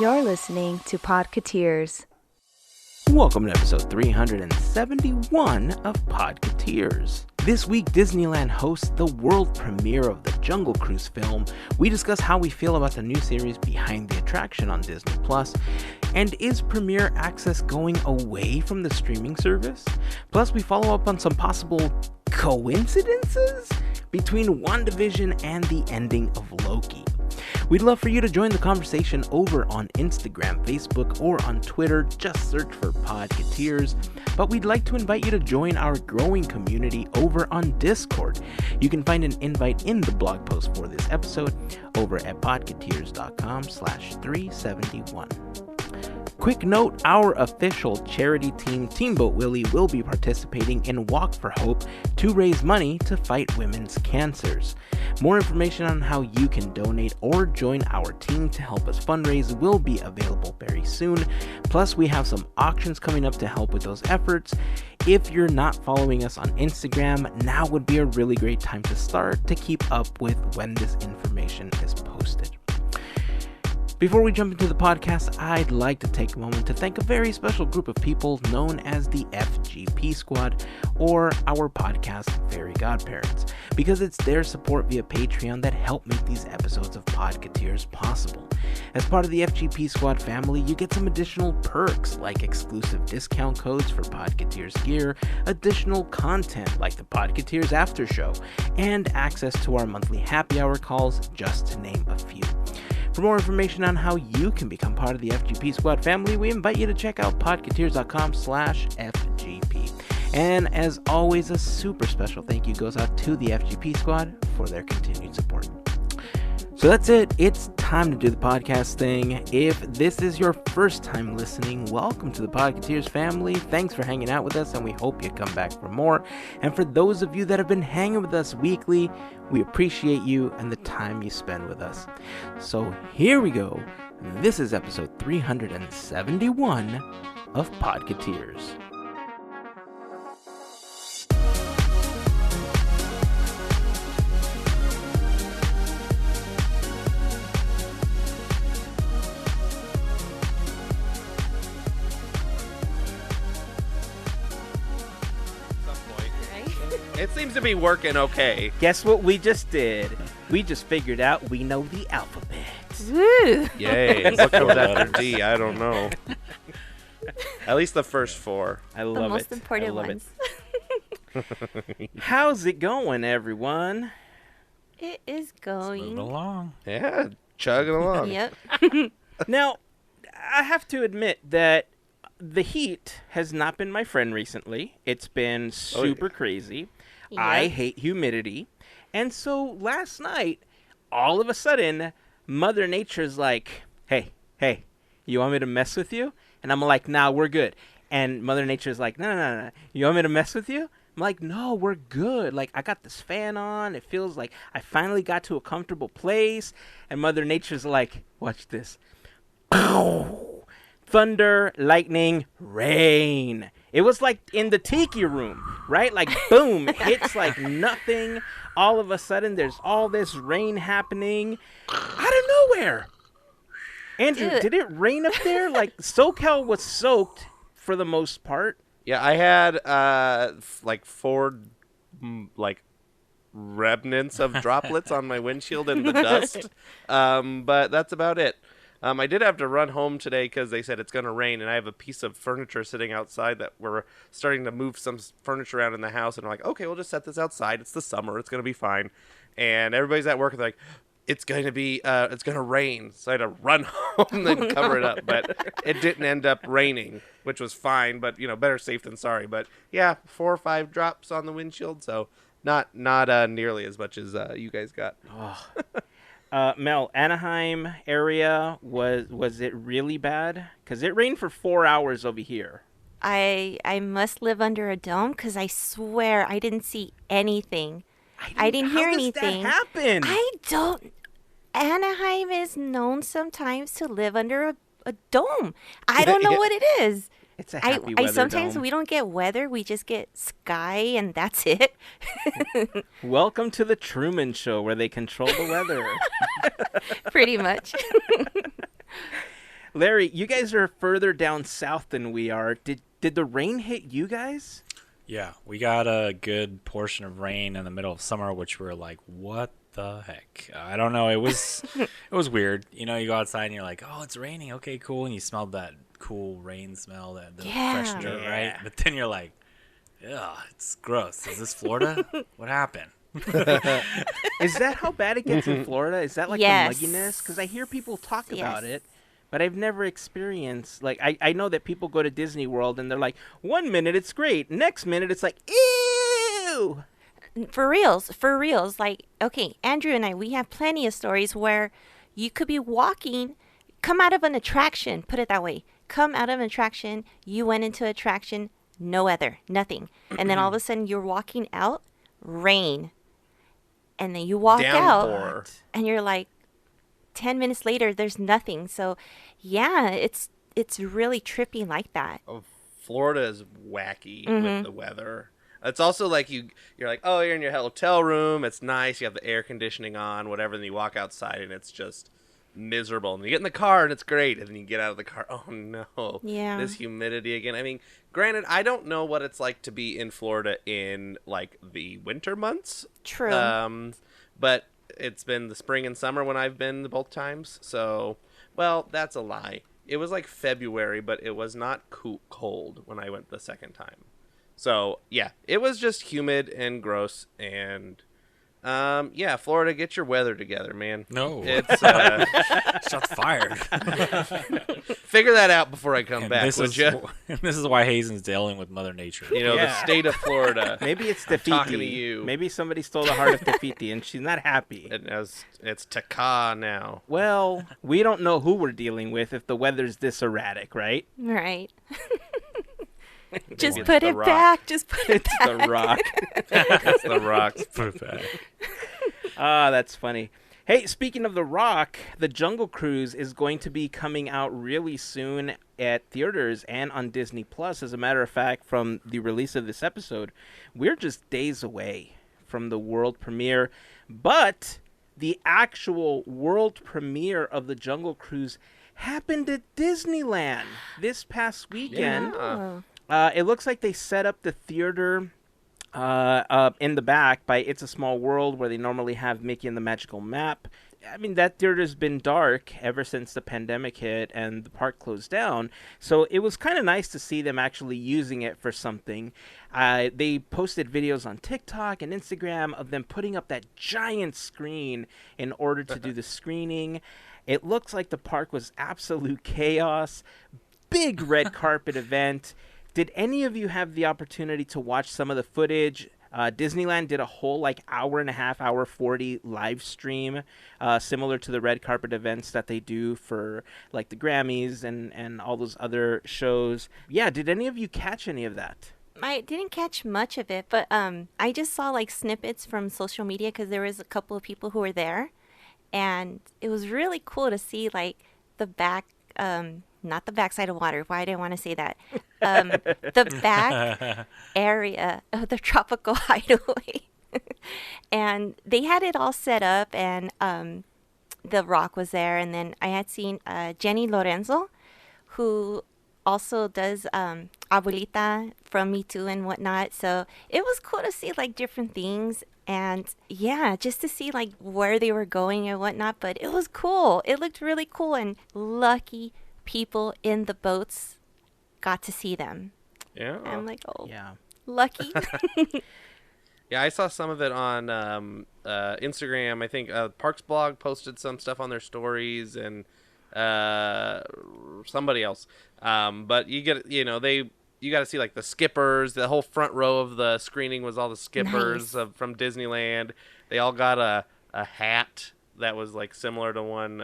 You're listening to Podcateers. Welcome to episode 371 of Podcateers. This week, Disneyland hosts the world premiere of the Jungle Cruise film. We discuss how we feel about the new series Behind the Attraction on Disney+, and is premiere access going away from the streaming service? Plus, we follow up on some possible coincidences between WandaVision and the ending of Loki. We'd love for you to join the conversation over on Instagram, Facebook, or on Twitter. Just search for Podcateers. But we'd like to invite you to join our growing community over on Discord. You can find an invite in the blog post for this episode over at podcateers.com/371. Quick note, our official charity team, Teamboat Willie, will be participating in Walk for Hope to raise money to fight women's cancers. More information on how you can donate or join our team to help us fundraise will be available very soon. Plus, we have some auctions coming up to help with those efforts. If you're not following us on Instagram, now would be a really great time to start to keep up with when this information is posted. Before we jump into the podcast, I'd like to take a moment to thank a very special group of people known as the FGP Squad, or our podcast Fairy Godparents, because it's their support via Patreon that help make these episodes of Podcateers possible. As part of the FGP Squad family, you get some additional perks like exclusive discount codes for Podcateers gear, additional content like the Podcateers After Show, and access to our monthly happy hour calls, just to name a few. For more information on how you can become part of the FGP Squad family, we invite you to check out podcateers.com/FGP. And as always, a super special thank you goes out to the FGP Squad for their continued support. So that's it. It's time to do the podcast thing. If this is your first time listening, welcome to the Podcateers family. Thanks for hanging out with us, and we hope you come back for more. And for those of you that have been hanging with us weekly, we appreciate you and the time you spend with us. So here we go. This is episode 371 of Podcateers. It seems to be working okay. Guess what we just did? We just figured out we know the alphabet. Woo! Yay. What comes after D? I don't know. At least the first four. I love it. The most important I love ones. it. How's it going, everyone? It is Moving going. along. Yeah, chugging along. Yep. Now, I have to admit that the heat has not been my friend recently. It's been super crazy. I Yep. hate humidity. And so last night, all of a sudden, Mother Nature's like, hey, you want me to mess with you? And I'm like, nah, we're good. And Mother Nature's like, no. You want me to mess with you? I'm like, no, we're good. Like, I got this fan on. It feels like I finally got to a comfortable place. And Mother Nature's like, watch this. Thunder, lightning, rain. It was like in the tiki room, right? Like, boom, it hits like nothing. All of a sudden, there's all this rain happening out of nowhere. Andrew, Dude. did it rain up there? Like, SoCal was soaked for the most part. Yeah, I had like four remnants of droplets on my windshield in the dust. But that's about it. I did have to run home today because they said it's going to rain, and I have a piece of furniture sitting outside that we're starting to move some furniture around in the house, and I'm like, okay, we'll just set this outside. It's the summer. It's going to be fine. And everybody's at work, and they're like, it's going to rain. So I had to run home and cover it up, but it didn't end up raining, which was fine, but, better safe than sorry. But, yeah, 4 or 5 drops on the windshield, so not nearly as much as you guys got. Mel, Anaheim area, was it really bad? Because it rained for 4 hours over here. I must live under a dome because I swear I didn't see anything. I didn't hear anything. How does that happen? I don't. Anaheim is known sometimes to live under a dome. I don't know what it is. It's a happy weather sometimes dome. we don't get weather. We just get sky, and that's it. Welcome to the Truman Show, where they control the weather. Pretty much. Larry, you guys are further down south than we are. Did the rain hit you guys? Yeah, we got a good portion of rain in the middle of summer, which we're like, what the heck? I don't know. It was weird. You know, you go outside and you're like, oh, it's raining. Okay, cool. And you smelled that cool rain smell, the fresh dirt, Yeah. right? But then you're like, ugh, it's gross. Is this Florida? What happened? Is that how bad it gets in Florida? Is that like Yes. the mugginess? Because I hear people talk about Yes. it, but I've never experienced. Like I know that people go to Disney World and they're like, 1 minute it's great, next minute it's like, ew. For reals. Like, okay, Andrew and I, we have plenty of stories where you could be walking, come out of an attraction, put it that way. Come out of an attraction, you went into attraction, no weather, nothing. And then all of a sudden you're walking out, rain. And then you walk Downpour. out and you're like 10 minutes later there's nothing. So, yeah, it's really trippy like that. Oh, Florida is wacky with the weather. It's also like you're like, oh, you're in your hotel room. It's nice. You have the air conditioning on, whatever. Then you walk outside and it's just miserable. And you get in the car and it's great. And then you get out of the car. Oh, no. Yeah. This humidity again. I mean, granted, I don't know what it's like to be in Florida in like the winter months. True. But it's been the spring and summer when I've been both times. So, well, that's a lie. It was like February, but it was not cold when I went the second time. So, yeah, it was just humid and gross. And, yeah, Florida, get your weather together, man. No. It's, Shots fired. figure that out before I come And back, this would is you? this is why Hazen's dealing with Mother Nature. You know, the Yeah. state of Florida. Maybe it's I'm talking to Tafiti. you. Maybe somebody stole the heart of Tafiti and she's not happy. It's Taka now. Well, we don't know who we're dealing with if the weather's this erratic, right? Right. Just it's put The it Rock. back. Just put it It's back. the rock. It's the rocks. Put it back. Ah, that's funny. Hey, speaking of The Rock, the Jungle Cruise is going to be coming out really soon at theaters and on Disney Plus. As a matter of fact, from the release of this episode, we're just days away from the world premiere. But the actual world premiere of the Jungle Cruise happened at Disneyland this past weekend. Yeah. It looks like they set up the theater in the back by It's a Small World, where they normally have Mickey and the Magical Map. I mean, that theater's been dark ever since the pandemic hit and the park closed down. So it was kind of nice to see them actually using it for something. They posted videos on TikTok and Instagram of them putting up that giant screen in order to do the screening. It looks like the park was absolute chaos. Big red carpet event. Did any of you have the opportunity to watch some of the footage? Disneyland did a whole hour and a half, hour 40 live stream, similar to the red carpet events that they do for like the Grammys and all those other shows. Yeah, did any of you catch any of that? I didn't catch much of it, but I just saw snippets from social media because there was a couple of people who were there, and it was really cool to see the back, not the backside of water. Why did I want to say that? The back area of the tropical hideaway, and they had it all set up, and The Rock was there, and then I had seen Jenny Lorenzo, who also does Abuelita from Me Too and whatnot. So it was cool to see different things, and yeah, just to see where they were going and whatnot. But it was cool. It looked really cool, and lucky people in the boats got to see them. Yeah. I'm like, oh, Yeah. lucky. Yeah, I saw some of it on Instagram. I think Parks Blog posted some stuff on their stories, and somebody else. But you get, you got to see the skippers. The whole front row of the screening was all the skippers Nice. from Disneyland. They all got a hat that was similar to one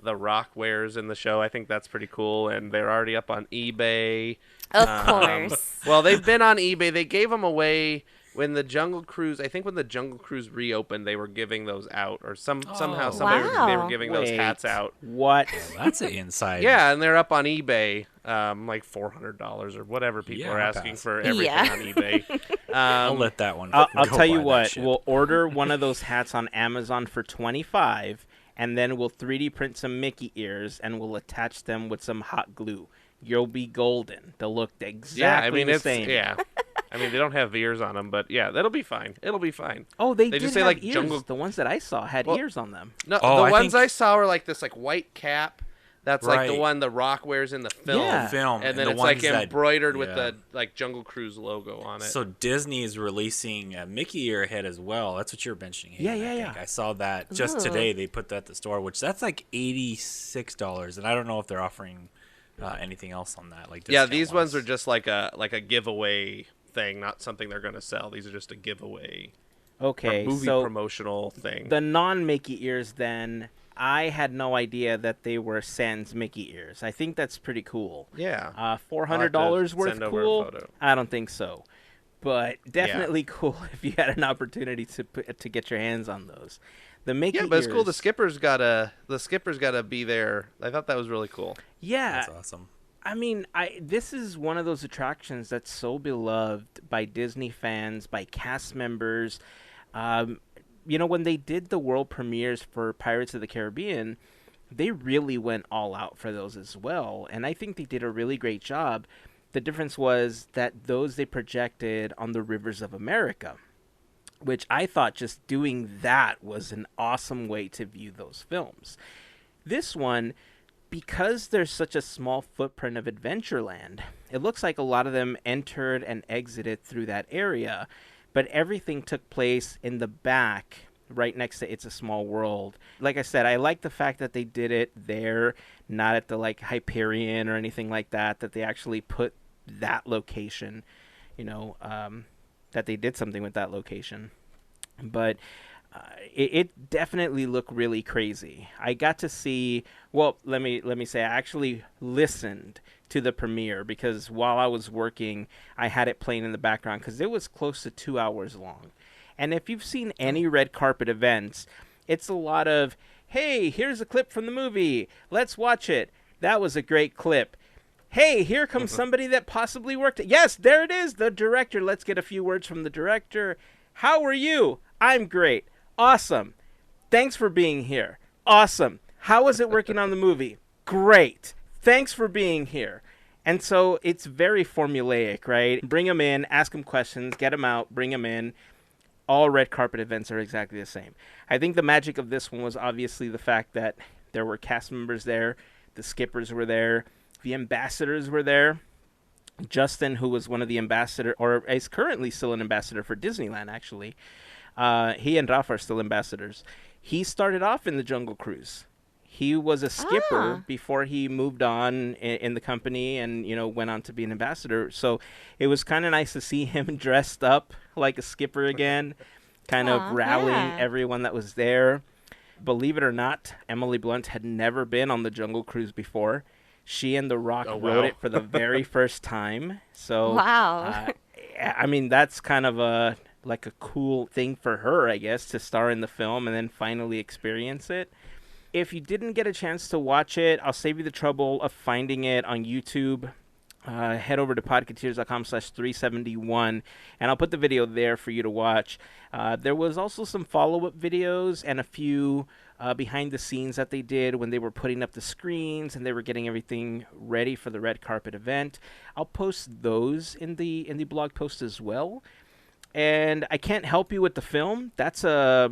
The Rock wears in the show. I think that's pretty cool, and they're already up on eBay. Of course. Well, they've been on eBay. They gave them away when the Jungle Cruise. I think when the Jungle Cruise reopened, they were giving those out, or somehow somebody they were Wow. giving those hats out. What? That's an inside. Yeah, and they're up on eBay, $400 or whatever people Yeah, are I'll asking pass. for everything Yeah. on eBay. I'll let that one. I'll go tell you by that what. shit. We'll order one of those hats on Amazon for $25, and then we'll 3D print some Mickey ears, and we'll attach them with some hot glue. You'll be golden. They'll look exactly the same. Yeah. I mean, they don't have ears on them, but yeah, that'll be fine. It'll be fine. Oh, they just did say have like ears. jungle. The ones that I saw had ears on them. No, Oh, the I ones think- I saw were like this like white cap. That's like the Right. one The Rock wears in the film. Yeah. Film, And then the it's like ones that- embroidered with yeah. the like Jungle Cruise logo on it. So Disney is releasing a Mickey ear head as well. That's what you're mentioning. Yeah, Hayden, yeah, I think. yeah. I saw that just Ooh. today. They put that at the store, which that's like $86, and I don't know if they're offering anything else on that. Like yeah, discount these ones wise. are just like a giveaway thing, not something they're going to sell. These are just a giveaway Okay, movie so promotional thing. the non-Mickey ears, then, I had no idea that they were sans Mickey ears. I think that's pretty cool. yeah. $400 worth send over a cool? photo. I don't think so. But definitely cool if you had an opportunity to get your hands on those. The Mickey Yeah, but it's cool. The ears- skipper's gotta be there. I thought that was really cool. Yeah, That's awesome. I mean, this is one of those attractions that's so beloved by Disney fans, by cast members. You know, when they did the world premieres for Pirates of the Caribbean, they really went all out for those as well. And I think they did a really great job. The difference was that those they projected on the rivers of America, which I thought just doing that was an awesome way to view those films. This one, because there's such a small footprint of Adventureland, it looks like a lot of them entered and exited through that area, but everything took place in the back, right next to It's a Small World. Like I said, I like the fact that they did it there, not at the like Hyperion or anything like that, that they actually put that location, that they did something with that location. But it definitely looked really crazy. I got to see. Well, let me say, I actually listened to the premiere because while I was working, I had it playing in the background because it was close to 2 hours long. And if you've seen any red carpet events, it's a lot of, hey, here's a clip from the movie. Let's watch it. That was a great clip. Hey, here comes somebody that possibly worked. Yes, there it is, the director. Let's get a few words from the director. How are you? I'm great. Awesome. Thanks for being here. Awesome. How was it working on the movie? Great. Thanks for being here. And so it's very formulaic, right? Bring them in, ask them questions, get them out, bring them in. All red carpet events are exactly the same. I think the magic of this one was obviously the fact that there were cast members there, the skippers were there, the ambassadors were there. Justin, who was one of the ambassador, or is currently still an ambassador for Disneyland, actually. He and Rafa are still ambassadors. He started off in the Jungle Cruise. He was a skipper before he moved on in the company and, went on to be an ambassador. So it was kind of nice to see him dressed up like a skipper again, kind of rallying everyone that was there. Believe it or not, Emily Blunt had never been on the Jungle Cruise before. She and The Rock wrote it for the very first time. So, Wow. I mean, that's kind of a cool thing for her, I guess, to star in the film and then finally experience it. If you didn't get a chance to watch it, I'll save you the trouble of finding it on YouTube. Head over to podcateers.com/371, and I'll put the video there for you to watch. There was also some follow-up videos and a few behind the scenes that they did when they were putting up the screens and they were getting everything ready for the red carpet event. I'll post those in the blog post as well. And I can't help you with the film. That's a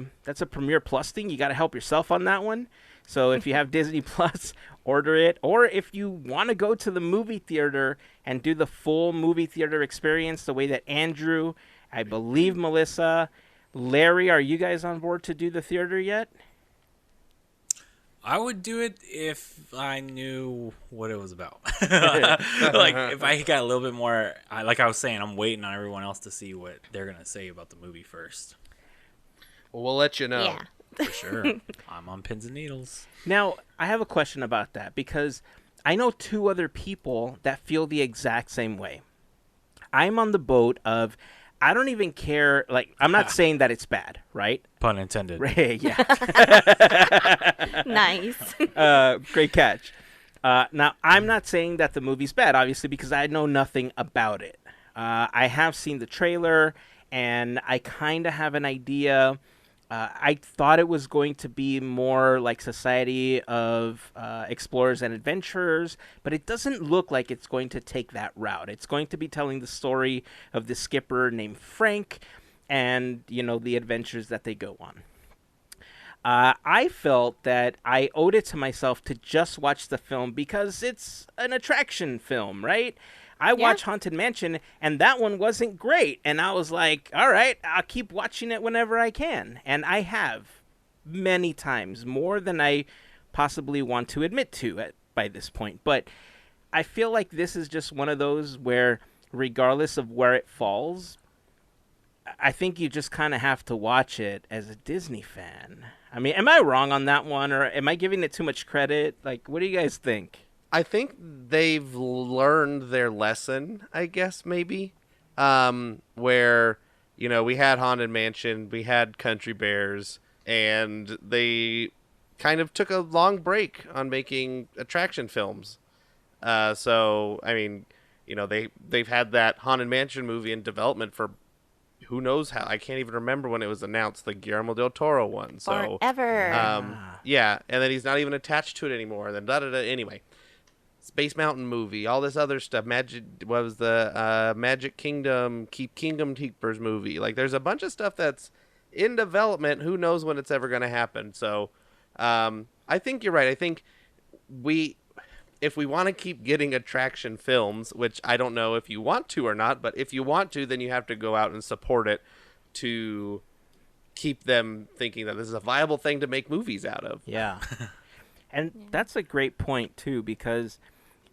Premiere Plus thing. You got to help yourself on that one. So if you have Disney Plus, order it. Or if you want to go to the movie theater and do the full movie theater experience the way that Andrew, I believe Melissa, Larry, are you guys on board to do the theater yet? I would do it if I knew what it was about. Like, if I got a little bit more, like I was saying, I'm waiting on everyone else to see what they're going to say about the movie first. Well, we'll let you know. Yeah. For sure. I'm on pins and needles. Now, I have a question about that because I know two other people that feel the exact same way. I'm on the boat of, I don't even care. Like, I'm not saying that it's bad, right? Pun intended. Yeah. Nice. Great catch. Now, I'm not saying that the movie's bad, obviously, because I know nothing about it. I have seen the trailer, and I kind of have an idea I thought it was going to be more like Society of Explorers and Adventurers, but it doesn't look like it's going to take that route. It's going to be telling the story of the skipper named Frank and, the adventures that they go on. I felt that I owed it to myself to just watch the film because it's an attraction film, right? I watched Haunted Mansion, and that one wasn't great. And I was like, all right, I'll keep watching it whenever I can. And I have many times, more than I possibly want to admit to by this point. But I feel like this is just one of those where, regardless of where it falls, I think you just kind of have to watch it as a Disney fan. I mean, am I wrong on that one, or am I giving it too much credit? Like, what do you guys think? I think they've learned their lesson, I guess, maybe. Where, we had Haunted Mansion, we had Country Bears, and they kind of took a long break on making attraction films. So, I mean, they've had that Haunted Mansion movie in development for who knows how. I can't even remember when it was announced, the Guillermo del Toro one. So, forever. yeah, and then he's not even attached to it anymore. And then da-da-da. Anyway. Space Mountain movie, all this other stuff. Magic Kingdom, Kingdom Keepers movie. Like, there's a bunch of stuff that's in development. Who knows when it's ever going to happen? So, I think you're right. I think if we want to keep getting attraction films, which I don't know if you want to or not, but if you want to, then you have to go out and support it to keep them thinking that this is a viable thing to make movies out of. Yeah. And that's a great point, too, because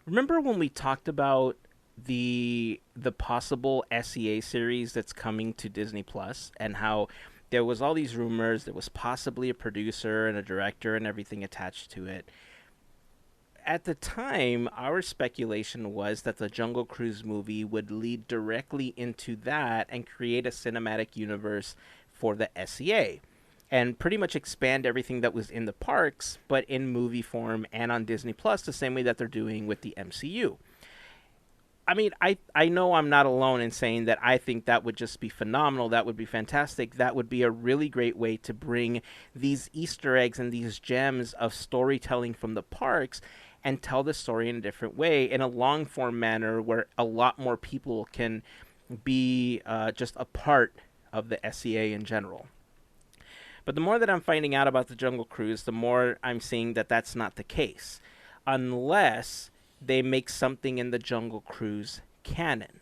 remember when we talked about the possible SEA series that's coming to Disney Plus, and how there was all these rumors, there was possibly a producer and a director and everything attached to it. At the time, our speculation was that the Jungle Cruise movie would lead directly into that and create a cinematic universe for the SEA. And pretty much expand everything that was in the parks, but in movie form and on Disney Plus, the same way that they're doing with the MCU. I mean, I know I'm not alone in saying that I think that would just be phenomenal. That would be fantastic. That would be a really great way to bring these Easter eggs and these gems of storytelling from the parks and tell the story in a different way, in a long-form manner where a lot more people can be just a part of the SEA in general. But the more that I'm finding out about the Jungle Cruise, the more I'm seeing that that's not the case. Unless they make something in the Jungle Cruise canon.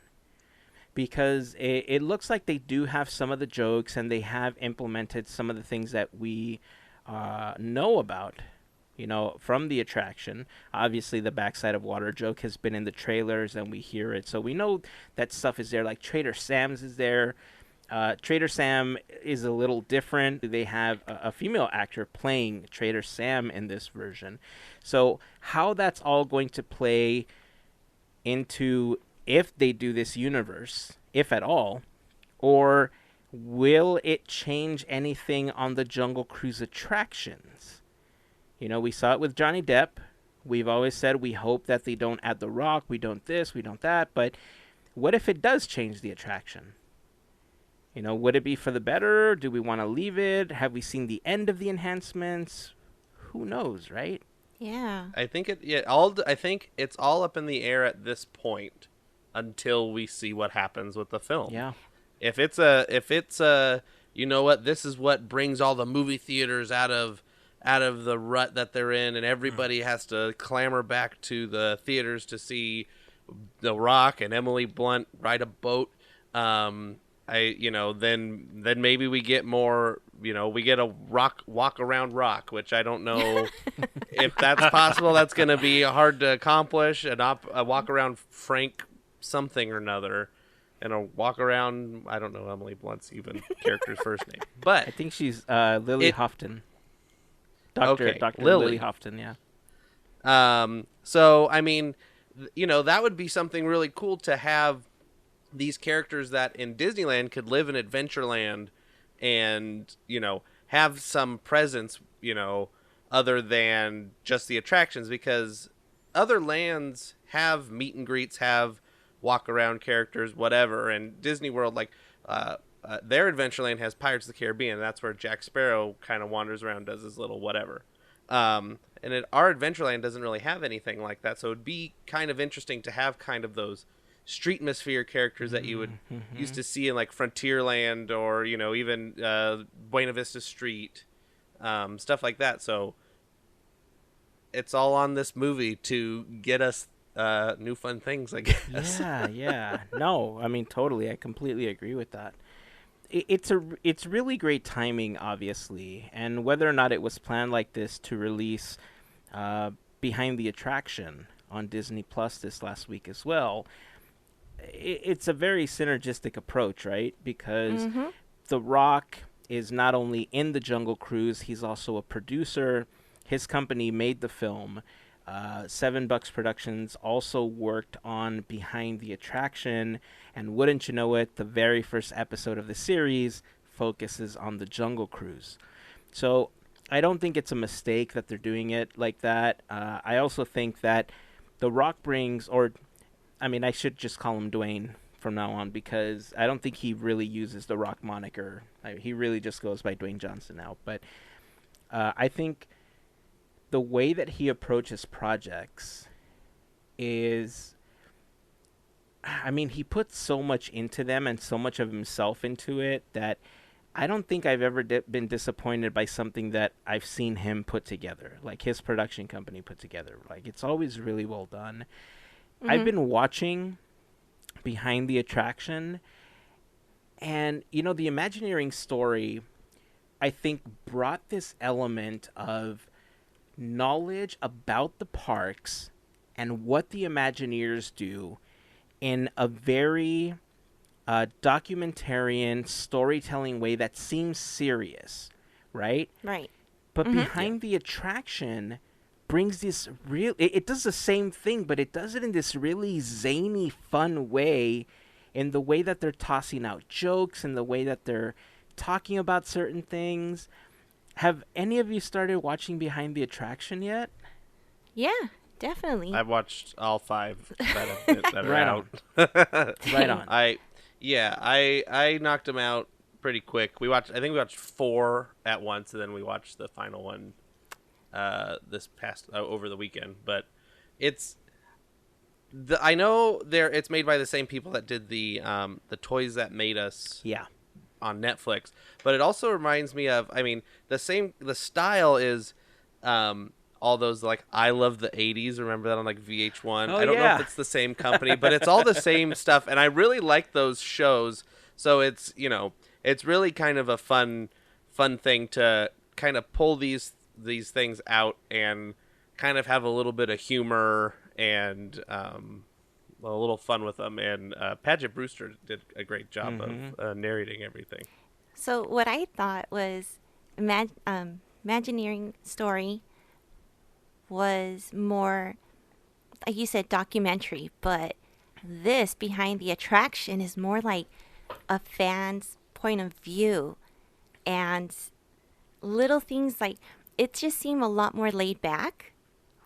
Because it looks like they do have some of the jokes, and they have implemented some of the things that we know about, from the attraction. Obviously, the Backside of Water joke has been in the trailers, and we hear it. So we know that stuff is there, like Trader Sam's is there. Trader Sam is a little different. They have a female actor playing Trader Sam in this version. So how that's all going to play into if they do this universe, if at all, or will it change anything on the Jungle Cruise attractions? We saw it with Johnny Depp. We've always said we hope that they don't add The Rock, we don't this, we don't that, but what if it does change the attraction? Would it be for the better? Do we want to leave it? Have we seen the end of the enhancements? Who knows, right? Yeah. I think I think it's all up in the air at this point until we see what happens with the film. Yeah. If it's a this is what brings all the movie theaters out of the rut that they're in, and everybody has to clamor back to the theaters to see The Rock and Emily Blunt ride a boat. Then maybe we get more, we get a walk around Rock, which I don't know if that's possible. That's going to be hard to accomplish. A walk around Frank something or another, and a walk around, I don't know Emily Blunt's even character's first name, but I think she's Lily Houghton. Dr. Lily Houghton, yeah. So, I mean, that would be something really cool to have these characters that in Disneyland could live in Adventureland and, have some presence, other than just the attractions, because other lands have meet and greets, have walk around characters, whatever. And Disney World, like, their Adventureland has Pirates of the Caribbean. And that's where Jack Sparrow kind of wanders around, does his little whatever. Our Adventureland doesn't really have anything like that, so it'd be kind of interesting to have kind of those streetmosphere characters that you would used to see in like Frontierland or even Buena Vista Street, stuff like that. So it's all on this movie to get us new fun things, I guess. Yeah. No, I mean, totally. I completely agree with that. It's really great timing, obviously, and whether or not it was planned like this to release Behind the Attraction on Disney Plus this last week as well, it's a very synergistic approach, right? Because The Rock is not only in the Jungle Cruise, he's also a producer. His company made the film. Seven Bucks Productions also worked on Behind the Attraction, and wouldn't you know it, the very first episode of the series focuses on the Jungle Cruise. So I don't think it's a mistake that they're doing it like that. I also think that The Rock brings, I should just call him Dwayne from now on, because I don't think he really uses the Rock moniker. He really just goes by Dwayne Johnson now. But I think the way that he approaches projects is, he puts so much into them and so much of himself into it that I don't think I've ever been disappointed by something that I've seen him put together, like his production company put together. Like, it's always really well done. I've been watching Behind the Attraction, and, the Imagineering story, I think, brought this element of knowledge about the parks and what the Imagineers do in a very documentarian storytelling way that seems serious, right? Right. But Behind the Attraction brings this it does the same thing, but it does it in this really zany, fun way, in the way that they're tossing out jokes and the way that they're talking about certain things. Have any of you started watching Behind the Attraction yet? Yeah, definitely. I've watched all 5 that are Right out. Right on. I knocked them out pretty quick. I think we watched 4 at once, and then we watched the final one this past over the weekend. But I know it's made by the same people that did the Toys That Made Us. Yeah. On Netflix, but it also reminds me of, the style is all those, like, I Love the 80s, remember that on like VH1? Oh, I don't know yeah. if it's the same company, but it's all the same stuff, and I really like those shows. So it's it's really kind of a fun thing to kind of pull these things out and kind of have a little bit of humor and a little fun with them. And Paget Brewster did a great job of narrating everything. So what I thought was Imagineering story was more, like you said, documentary, but this Behind the Attraction is more like a fan's point of view, and little things like it just seemed a lot more laid back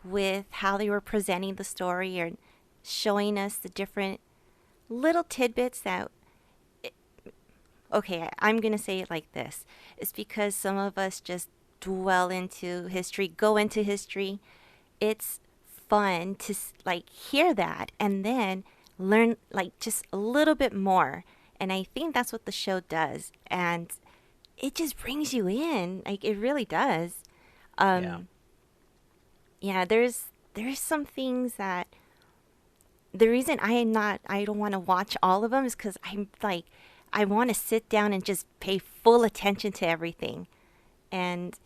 with how they were presenting the story and showing us the different little tidbits that, okay, I'm going to say it like this. It's because some of us just dwell into history, go into history. It's fun to hear that and then learn just a little bit more. And I think that's what the show does. And it just brings you in. It really does. Yeah, there's some things that the reason I don't want to watch all of them is because I want to sit down and just pay full attention to everything. And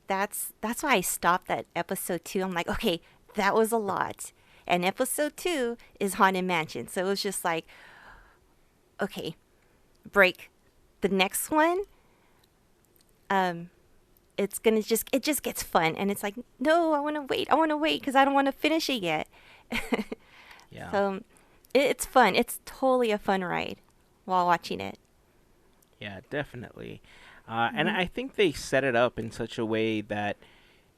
that's why I stopped at episode 2. I'm like, okay, that was a lot. And episode 2 is Haunted Mansion. So it was just like, okay, break. The next one, it just gets fun. And it's like, no, I want to wait because I don't want to finish it yet. Yeah. So it's fun. It's totally a fun ride while watching it. Yeah, definitely. And I think they set it up in such a way that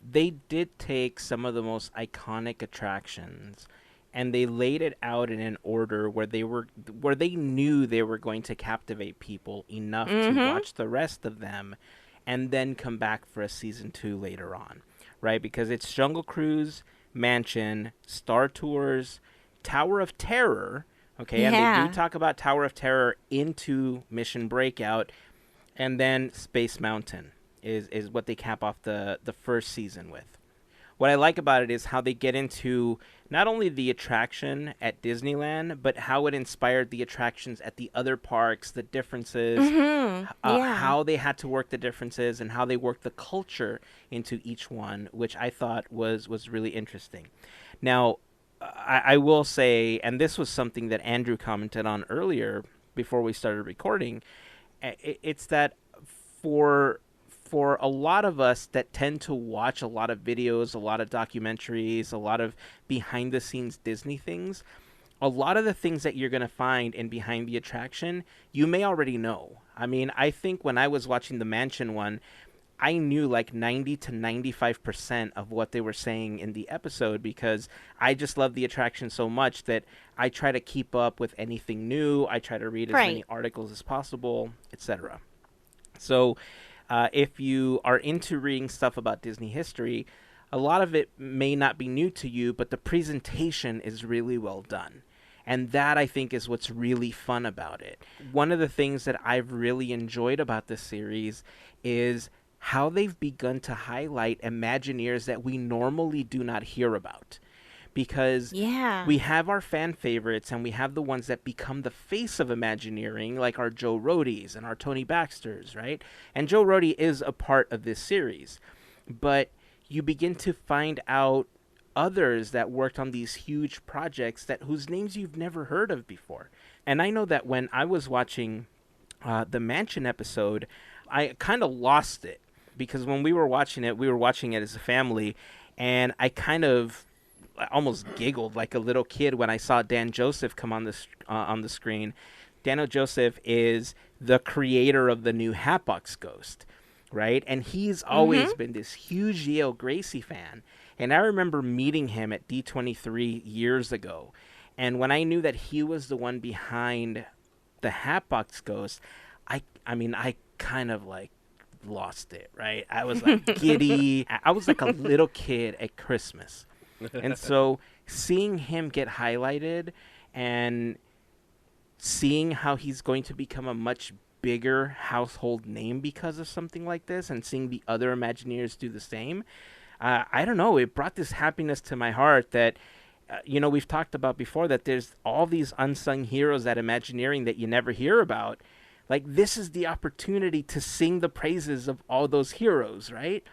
they did take some of the most iconic attractions and they laid it out in an order where they knew they were going to captivate people enough to watch the rest of them and then come back for a season 2 later on, right? Because it's Jungle Cruise, Mansion, Star Tours, Tower of Terror, okay? And they do talk about Tower of Terror into Mission Breakout, and then Space Mountain is what they cap off the first season with. What I like about it is how they get into not only the attraction at Disneyland, but how it inspired the attractions at the other parks, the differences, how they had to work the differences, and how they worked the culture into each one, which I thought was really interesting. Now, I will say, and this was something that Andrew commented on earlier before we started recording, it's that for a lot of us that tend to watch a lot of videos, a lot of documentaries, a lot of behind-the-scenes Disney things, a lot of the things that you're going to find in Behind the Attraction, you may already know. I mean, I think when I was watching the Mansion one, I knew like 90 to 95% of what they were saying in the episode because I just love the attraction so much that I try to keep up with anything new. I try to read as many articles as possible, etc. So if you are into reading stuff about Disney history, a lot of it may not be new to you, but the presentation is really well done. And that, I think, is what's really fun about it. One of the things that I've really enjoyed about this series is how they've begun to highlight Imagineers that we normally do not hear about. Because we have our fan favorites and we have the ones that become the face of Imagineering, like our Joe Rohdes and our Tony Baxters, right? And Joe Rohde is a part of this series. But you begin to find out others that worked on these huge projects whose names you've never heard of before. And I know that when I was watching the Mansion episode, I kind of lost it. Because when we were watching it as a family, and I almost giggled like a little kid when I saw Dan Joseph come on the screen. Daniel Joseph is the creator of the new Hatbox Ghost, right? And he's always been this huge Yale Gracie fan. And I remember meeting him at D23 years ago. And when I knew that he was the one behind the Hatbox Ghost, I kind of like lost it, right? I was like giddy. I was like a little kid at Christmas. And so seeing him get highlighted and seeing how he's going to become a much bigger household name because of something like this, and seeing the other Imagineers do the same, I don't know, it brought this happiness to my heart that, we've talked about before, that there's all these unsung heroes at Imagineering that you never hear about. Like, this is the opportunity to sing the praises of all those heroes, right?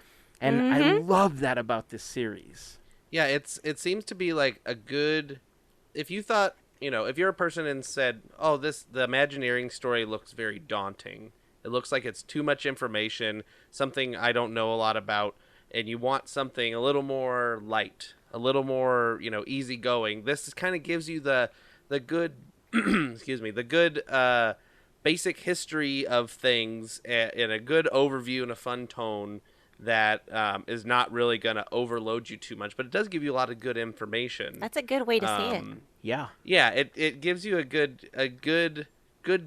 And I love that about this series. Yeah, it seems to be like a good, if you thought, if you're a person and said, oh, the Imagineering story looks very daunting. It looks like it's too much information, something I don't know a lot about, and you want something a little more light, a little more, easygoing. This kind of gives you the good, the good basic history of things in a good overview and a fun tone that is not really going to overload you too much, but it does give you a lot of good information. That's a good way to see it. Yeah. Yeah, it gives you a good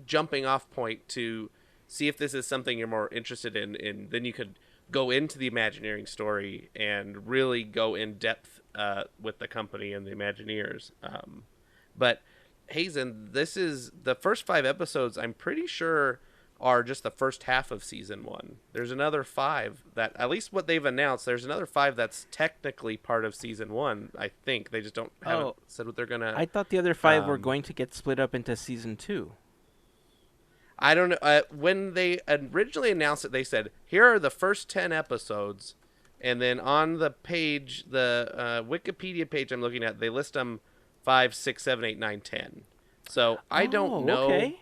jumping off point to see if this is something you're more interested in, and then you could go into the Imagineering story and really go in depth with the company and the Imagineers. But Hazen, this is the first 5 episodes, I'm pretty sure, are just the first half of season 1. There's another 5 that, at least what they've announced, there's another 5 that's technically part of season 1, I think. They just haven't said what they're going to... I thought the other 5 were going to get split up into season 2. I don't know. When they originally announced it, they said, here are the first 10 episodes. And then on the page, the Wikipedia page I'm looking at, they list them 5, 6, 7, 8, 9, 10. So I don't know. Okay.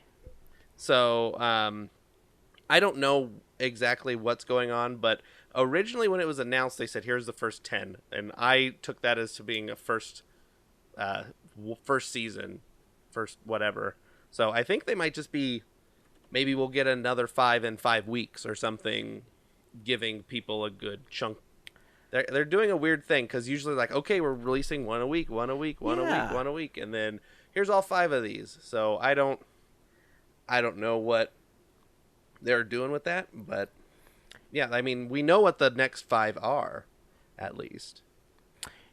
So I don't know exactly what's going on, but originally when it was announced, they said, here's the first 10. And I took that as to being a first season, first whatever. So I think they might just be, maybe we'll get another 5 in 5 weeks or something, giving people a good chunk they're doing a weird thing because usually like, okay, we're releasing one a week, one a week, one a Yeah. week, one a week, and then here's all 5 of these. So I don't know what they're doing with that, but yeah, I mean, we know what the next 5 are, at least.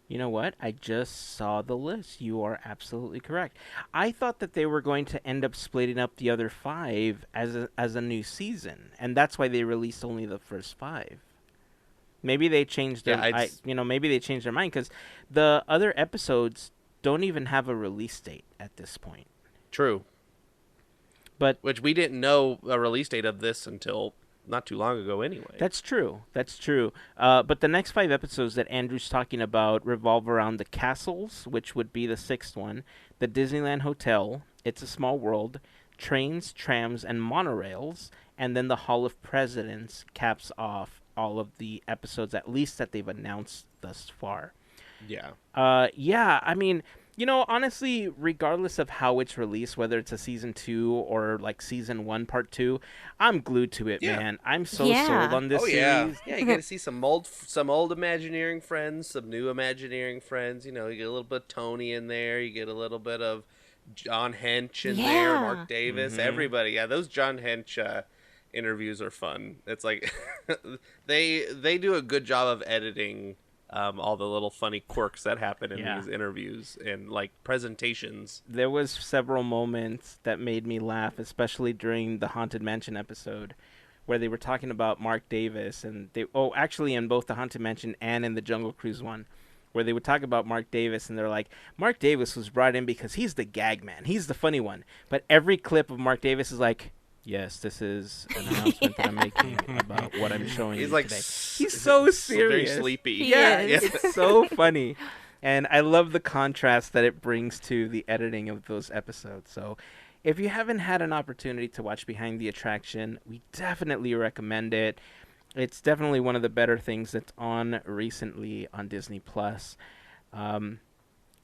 You know what? I just saw the list. You are absolutely correct. I thought that they were going to end up splitting up the other 5 as a new season, and that's why they released only the first 5. Maybe they changed their maybe they changed their mind because the other episodes don't even have a release date at this point. True. But Which we didn't know a release date of this until not too long ago anyway. that's true. That's true. But the next 5 episodes that Andrew's talking about revolve around the castles, which would be the 6th one, the Disneyland Hotel, It's a Small World, trains, trams, and monorails, and then the Hall of Presidents caps off all of the episodes, at least that they've announced thus far. Yeah. Yeah, I mean, honestly, regardless of how it's released, whether it's a season 2 or like season 1 part 2, I'm glued to it, Yeah. man. I'm so Yeah. sold on this Oh yeah, series. yeah. You get to see some old Imagineering friends, some new Imagineering friends. You get a little bit of Tony in there. You get a little bit of John Hench in there, Yeah. Mark Davis, everybody. Yeah, those John Hench interviews are fun. It's like they do a good job of editing all the little funny quirks that happen in Yeah. these interviews and like presentations. There was several moments that made me laugh, especially during the Haunted Mansion episode where they were talking about Mark Davis and actually in both the Haunted Mansion and in the Jungle Cruise one, where they would talk about Mark Davis and they're like, Mark Davis was brought in because he's the gag man. He's the funny one. But every clip of Mark Davis is like, yes, this is an announcement that I'm making about what I'm showing He's you like today. s- He's so very serious. sleepy. He Yeah, is. it's so funny. And I love the contrast that it brings to the editing of those episodes. So if you haven't had an opportunity to watch Behind the Attraction, we definitely recommend it. It's definitely one of the better things that's on recently on Disney Plus. And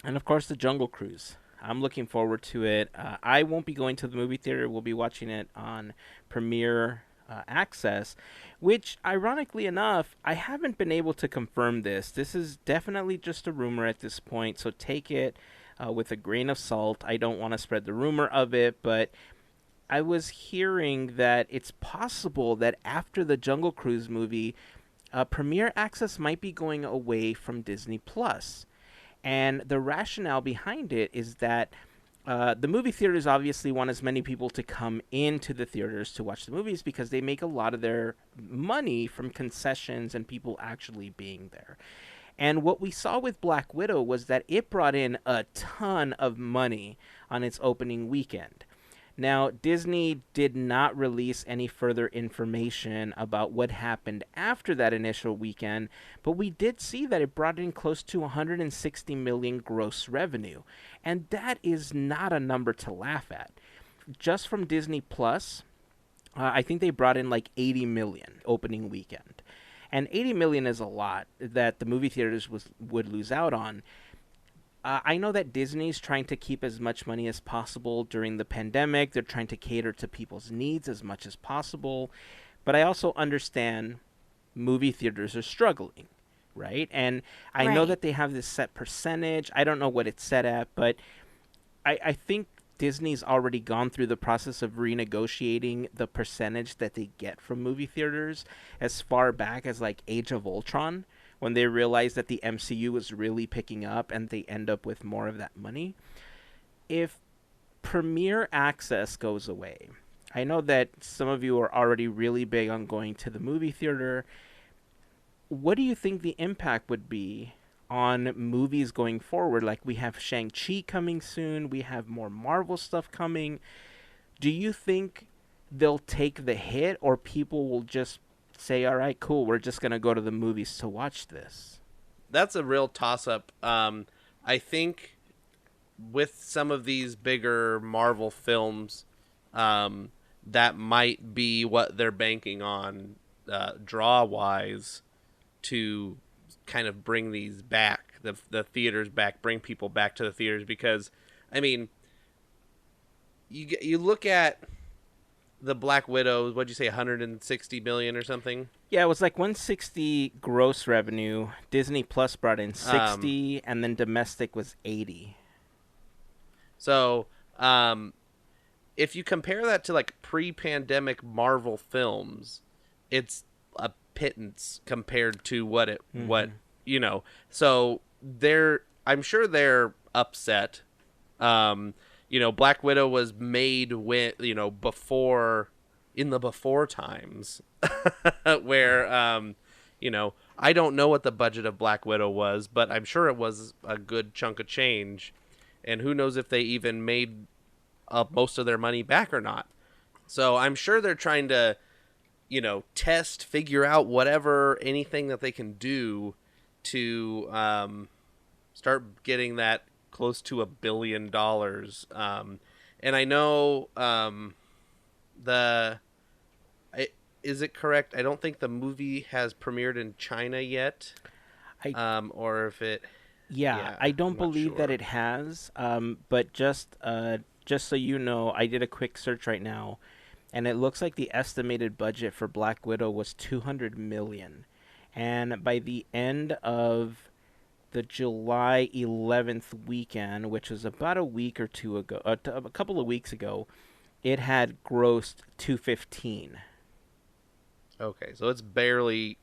of course, the Jungle Cruise. I'm looking forward to it. I won't be going to the movie theater. We'll be watching it on Premiere Access, which, ironically enough, I haven't been able to confirm this. This is definitely just a rumor at this point, so take it with a grain of salt. I don't want to spread the rumor of it, but I was hearing that it's possible that after the Jungle Cruise movie, Premiere Access might be going away from Disney Plus. And the rationale behind it is that the movie theaters obviously want as many people to come into the theaters to watch the movies because they make a lot of their money from concessions and people actually being there. And what we saw with Black Widow was that it brought in a ton of money on its opening weekend. Now, Disney did not release any further information about what happened after that initial weekend, but we did see that it brought in close to 160 million gross revenue, and that is not a number to laugh at. Just from Disney Plus, I think they brought in like 80 million opening weekend. And 80 million is a lot that the movie theaters would lose out on. I know that Disney's trying to keep as much money as possible during the pandemic. They're trying to cater to people's needs as much as possible. But I also understand movie theaters are struggling, right? And I know Right. that they have this set percentage. I don't know what it's set at, but I think Disney's already gone through the process of renegotiating the percentage that they get from movie theaters as far back as like Age of Ultron, when they realized that the MCU was really picking up and they end up with more of that money. If Premiere Access goes away, I know that some of you are already really big on going to the movie theater. What do you think the impact would be on movies going forward? Like, we have Shang-Chi coming soon. We have more Marvel stuff coming. Do you think they'll take the hit, or people will just say, all right, cool, we're just going to go to the movies to watch this? That's a real toss-up. I think with some of these bigger Marvel films, that might be what they're banking on draw-wise to kind of bring these back, the theaters back, bring people back to the theaters. Because, I mean, you look at the Black Widow, what'd you say, 160 million or something? Yeah, it was like 160 gross revenue. Disney Plus brought in 60, and then domestic was 80. So, if you compare that to like pre-pandemic Marvel films, it's a pittance compared to what So I'm sure they're upset. Black Widow was made before times where I don't know what the budget of Black Widow was, but I'm sure it was a good chunk of change, and who knows if they even made most of their money back or not. So I'm sure they're trying to figure out anything that they can do to start getting that close to $1 billion. And I know is it correct? I don't think the movie has premiered in China yet. Or if it... Yeah, I don't believe that it has. But just so you know, I did a quick search right now, and it looks like the estimated budget for Black Widow was $200 million. And by the end of the July 11th weekend, which was about a week or two ago, a couple of weeks ago, it had grossed $215. Okay, so it's barely,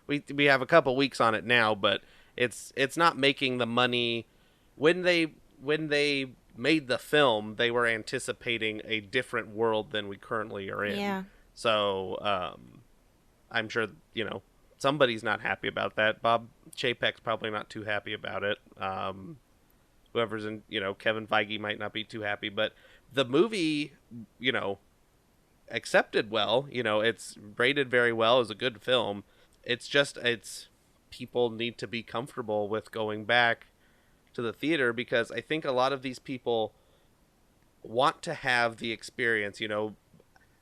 we have a couple weeks on it now, but it's not making the money. When they made the film, they were anticipating a different world than we currently are in. Yeah. So I'm sure somebody's not happy about that. Bob Chapek's probably not too happy about it. Whoever's in, Kevin Feige might not be too happy, but the movie, accepted well. It's rated very well. It was a good film. It's people need to be comfortable with going back to the theater, because I think a lot of these people want to have the experience.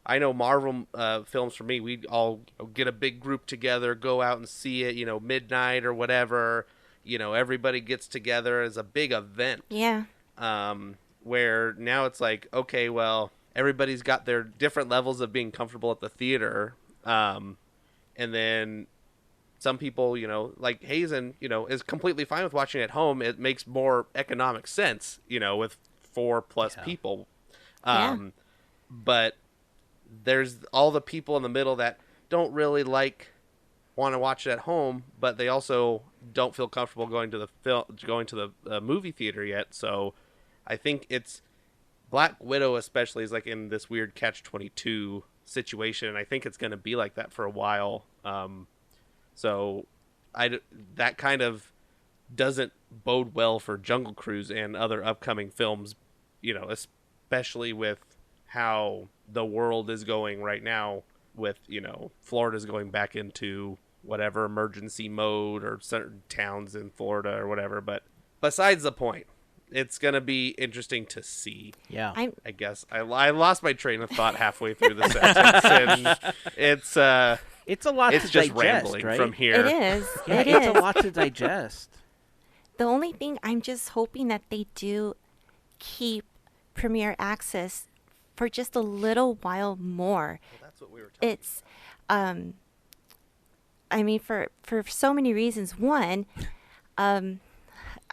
I know Marvel films, for me, we'd all get a big group together, go out and see it, midnight or whatever. Everybody gets together as a big event. Yeah. Where now it's like, okay, well, everybody's got their different levels of being comfortable at the theater. And then some people, like Hazen, is completely fine with watching at home. It makes more economic sense, with 4+ people. But there's all the people in the middle that don't really want to watch it at home, but they also don't feel comfortable going to the movie theater yet. So I think it's Black Widow especially is like in this weird catch-22 situation, and I think it's going to be like that for a while. So that kind of doesn't bode well for Jungle Cruise and other upcoming films, especially with how the world is going right now with, Florida's going back into whatever emergency mode, or certain towns in Florida or whatever. But besides the point, it's going to be interesting to see. Yeah. I guess I lost my train of thought halfway through the sentence, and it's a lot to just digest, rambling right? from here. It is. Yeah, It it's is. a lot to digest. The only thing, I'm just hoping that they do keep Premier Access for just a little while more. Well, that's what we were talking It's, for so many reasons. One, I'm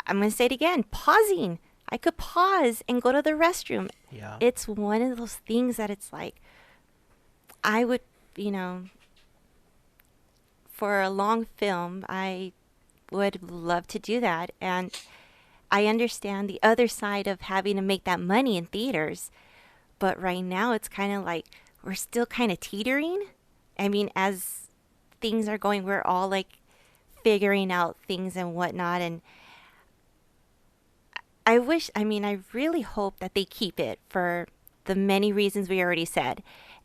going to say it again, pausing. I could pause and go to the restroom. Yeah. It's one of those things that it's like, I would, for a long film, I would love to do that. And I understand the other side of having to make that money in theaters. But right now, it's kind of like we're still kind of teetering. I mean, as things are going, we're all like figuring out things and whatnot. And I really hope that they keep it for the many reasons we already said.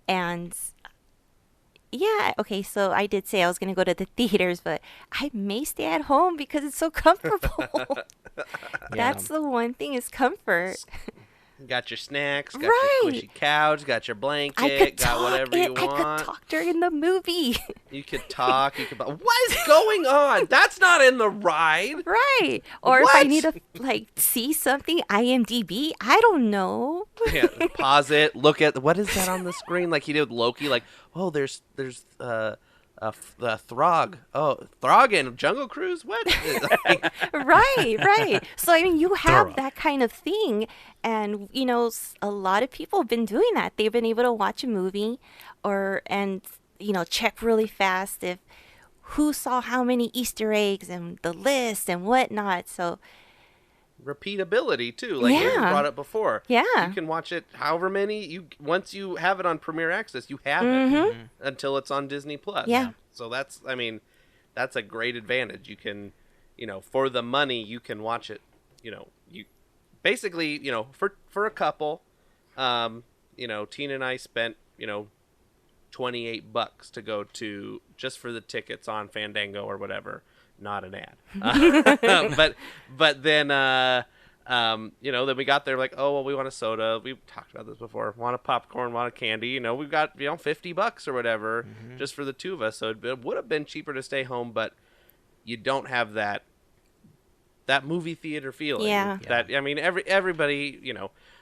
And yeah, okay, so I did say I was going to go to the theaters, but I may stay at home because it's so comfortable. That's the one thing, is comfort. Got your snacks, got Right. your squishy couch, got your I blanket, could got talk. whatever you I want. could talk during the movie. You could talk. You could. What is going on? That's not in the ride. Right. Or if I What? need to like see something, IMDb, I don't know. Yeah, pause it. Look at what is that on the screen? Like he did with Loki. Like, oh, there's Throg. Oh, Throg in Jungle Cruise. What? Like, Right. So I mean, you have Thorough. that kind of thing, and you know, a lot of people have been doing that. They've been able to watch a movie, and you know, check really fast if who saw how many Easter eggs and the list and whatnot. So repeatability too. Like you Yeah. brought up before. Yeah. You can watch it however many you once you have it on Premier Access, you have it until it's on Disney Plus. Yeah. So that's that's a great advantage. You can, for the money you can watch it, you basically, for a couple, Tina and I spent, $28 to go to just for the tickets on Fandango or whatever. Not an ad. But then then we got there like, oh well, we want a soda. We've talked about this before. Want a popcorn, want a candy. We've got $50 or whatever just for the two of us. So it would have been cheaper to stay home, but you don't have that movie theater feeling. Yeah. That everybody,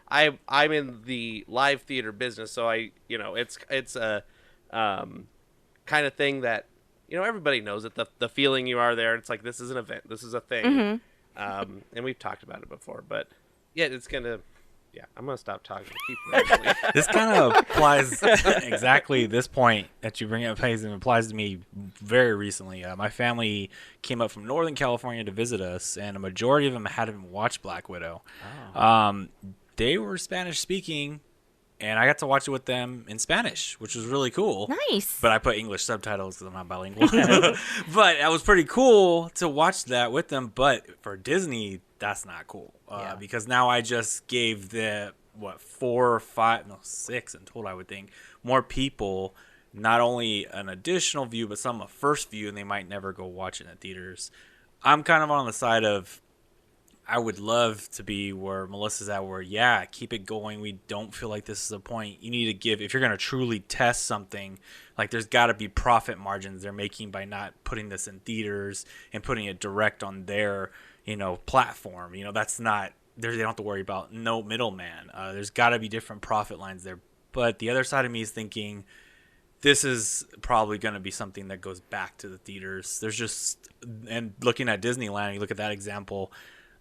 I'm in the live theater business, so it's a kind of thing that everybody knows it. The feeling you are there, it's like this is an event, this is a thing, and we've talked about it before. But yeah, I'm gonna stop talking. Keep rambling. This kind of applies exactly this point that you bring up. Applies to me very recently. My family came up from Northern California to visit us, and a majority of them hadn't watched Black Widow. They were Spanish speaking, and I got to watch it with them in Spanish, which was really cool. nice. But I put English subtitles because I'm not bilingual. But that was pretty cool to watch that with them. But for Disney, that's not cool. Because now I just gave the, 6 in total, I would think, more people not only an additional view, but some a first view, and they might never go watch it in the theaters. I'm kind of on the side of, I would love to be where Melissa's at, where, keep it going. We don't feel like this is a point. You need to give, if you're going to truly test something, like there's got to be profit margins they're making by not putting this in theaters and putting it direct on their, platform. That's not, they don't have to worry about no middleman. There's got to be different profit lines there. But the other side of me is thinking, this is probably going to be something that goes back to the theaters. There's just, and looking at Disneyland, you look at that example,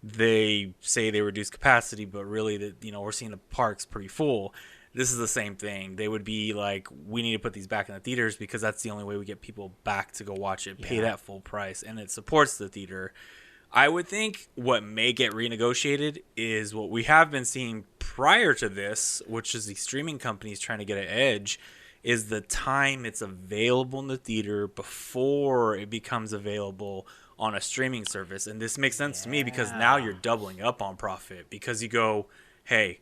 they say they reduce capacity, but really, we're seeing the parks pretty full. This is the same thing. They would be like, we need to put these back in the theaters because that's the only way we get people back to go watch it, pay that full price, and it supports the theater. I would think what may get renegotiated is what we have been seeing prior to this, which is the streaming companies trying to get an edge, is the time it's available in the theater before it becomes available on a streaming service. And this makes sense to me because now you're doubling up on profit, because you go, hey,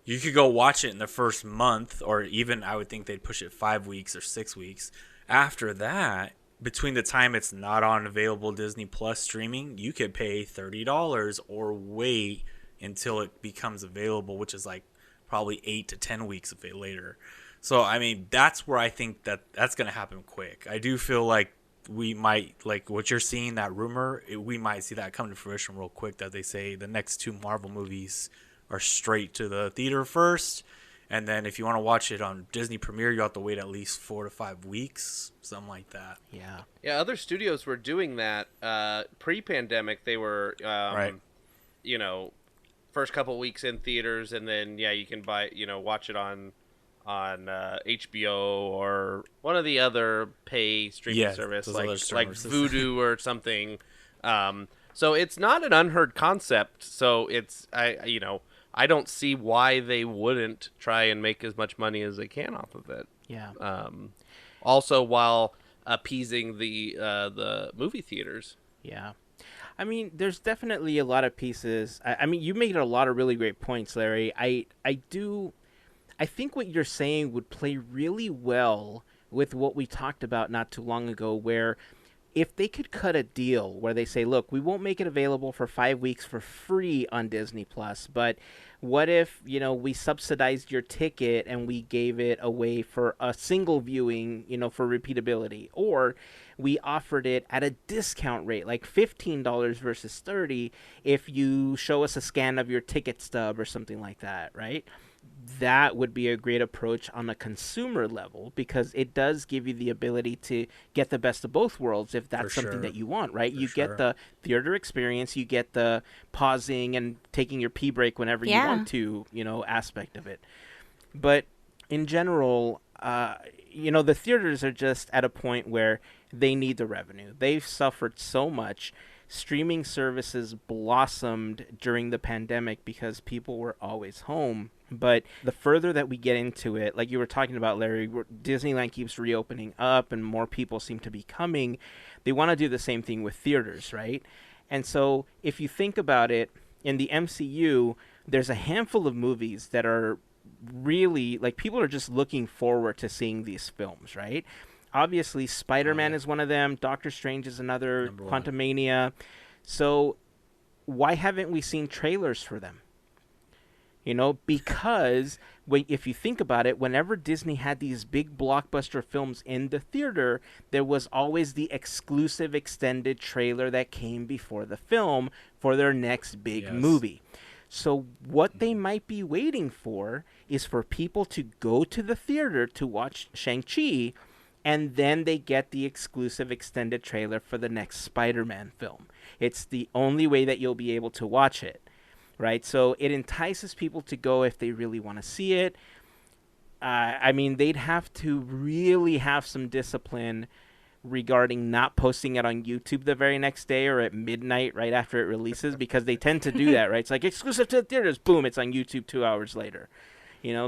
you could go watch it in the first month, or even I would think they'd push it 5 weeks or 6 weeks. After that, between the time it's not on available Disney Plus streaming, you could pay $30 or wait until it becomes available, which is like probably 8 to 10 weeks of it later. So, I mean, that's where I think that's going to happen quick. I do feel like we might, like what you're seeing, that rumor, we might see that come to fruition real quick, that they say the next 2 Marvel movies are straight to the theater first, and then if you want to watch it on Disney Premiere, you have to wait at least 4 to 5 weeks, something like that. Yeah, other studios were doing that pre-pandemic. They were Right. First couple weeks in theaters, and then you can watch it on HBO or one of the other pay streaming service those other like services. Vudu or something. So it's not an unheard concept. So it's I don't see why they wouldn't try and make as much money as they can off of it. Yeah. Also while appeasing the movie theaters. Yeah. I mean, there's definitely a lot of pieces. I mean, you made a lot of really great points, Larry. I think what you're saying would play really well with what we talked about not too long ago, where if they could cut a deal where they say, look, we won't make it available for 5 weeks for free on Disney Plus, but what if, we subsidized your ticket and we gave it away for a single viewing, for repeatability, or we offered it at a discount rate, like $15 versus $30 if you show us a scan of your ticket stub or something like that, right? That would be a great approach on a consumer level, because it does give you the ability to get the best of both worlds if that's something that you want, right? You get the theater experience, you get the pausing and taking your pee break whenever you want to, aspect of it. But in general, the theaters are just at a point where they need the revenue. They've suffered so much. Streaming services blossomed during the pandemic because people were always home. But the further that we get into it, like you were talking about, Larry, Disneyland keeps reopening up and more people seem to be coming. They want to do the same thing with theaters, right? And so if you think about it, in the MCU, there's a handful of movies that are really, like, people are just looking forward to seeing these films, right? Obviously, Spider-Man is one of them. Doctor Strange is another. Quantumania. So why haven't we seen trailers for them? Because if you think about it, whenever Disney had these big blockbuster films in the theater, there was always the exclusive extended trailer that came before the film for their next big movie. So what they might be waiting for is for people to go to the theater to watch Shang-Chi, and then they get the exclusive extended trailer for the next Spider-Man film. It's the only way that you'll be able to watch it, right? So it entices people to go if they really want to see it. They'd have to really have some discipline regarding not posting it on YouTube the very next day or at midnight right after it releases, because they tend to do that, right? It's like exclusive to the theaters, boom, it's on YouTube 2 hours later.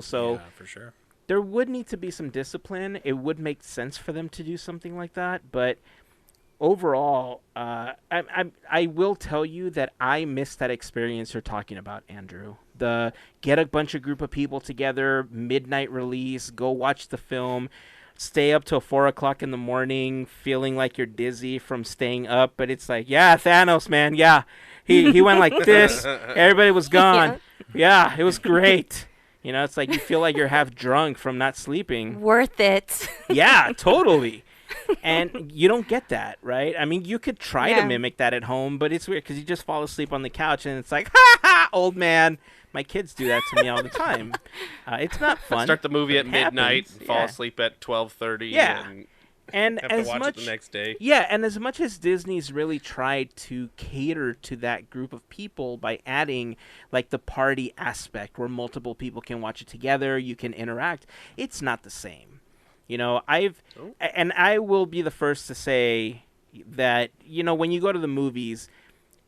So yeah, for sure. There would need to be some discipline. It would make sense for them to do something like that. But overall, I will tell you that I missed that experience you're talking about, Andrew. The get a group of people together, midnight release, go watch the film, stay up till 4 o'clock in the morning, feeling like you're dizzy from staying up. But it's like, yeah, Thanos, man, yeah. He went like this. Everybody was gone. Yeah, it was great. It's like you feel like you're half drunk from not sleeping. Worth it. Yeah, totally. And you don't get that, right? You could try to mimic that at home, but it's weird because you just fall asleep on the couch and it's like, ha ha, old man. My kids do that to me all the time. It's not fun. Start the movie at midnight, happens. fall asleep at 12:30. Yeah. And have as to watch much it the next day. Yeah, and as much as Disney's really tried to cater to that group of people by adding like the party aspect where multiple people can watch it together, you can interact, it's not the same. And I will be the first to say that, when you go to the movies,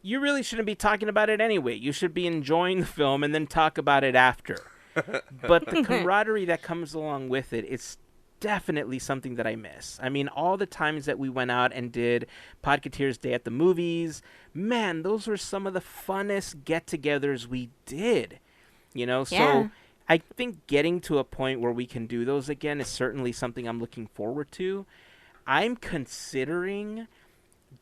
you really shouldn't be talking about it anyway. You should be enjoying the film and then talk about it after. But the camaraderie that comes along with it is definitely something that I miss. All the times that we went out and did Podcateers Day at the movies, man, those were some of the funnest get-togethers we did. So I think getting to a point where we can do those again is certainly something I'm looking forward to. I'm considering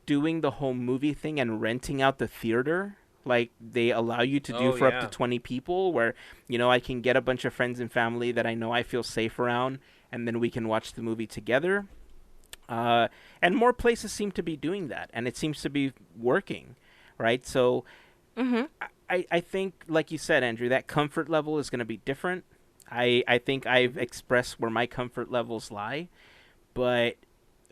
doing the whole movie thing and renting out the theater like they allow you to do for up to 20 people, where, I can get a bunch of friends and family that I know I feel safe around, and then we can watch the movie together. And more places seem to be doing that, and it seems to be working, right? So I think, like you said, Andrew, that comfort level is going to be different. I think I've expressed where my comfort levels lie, but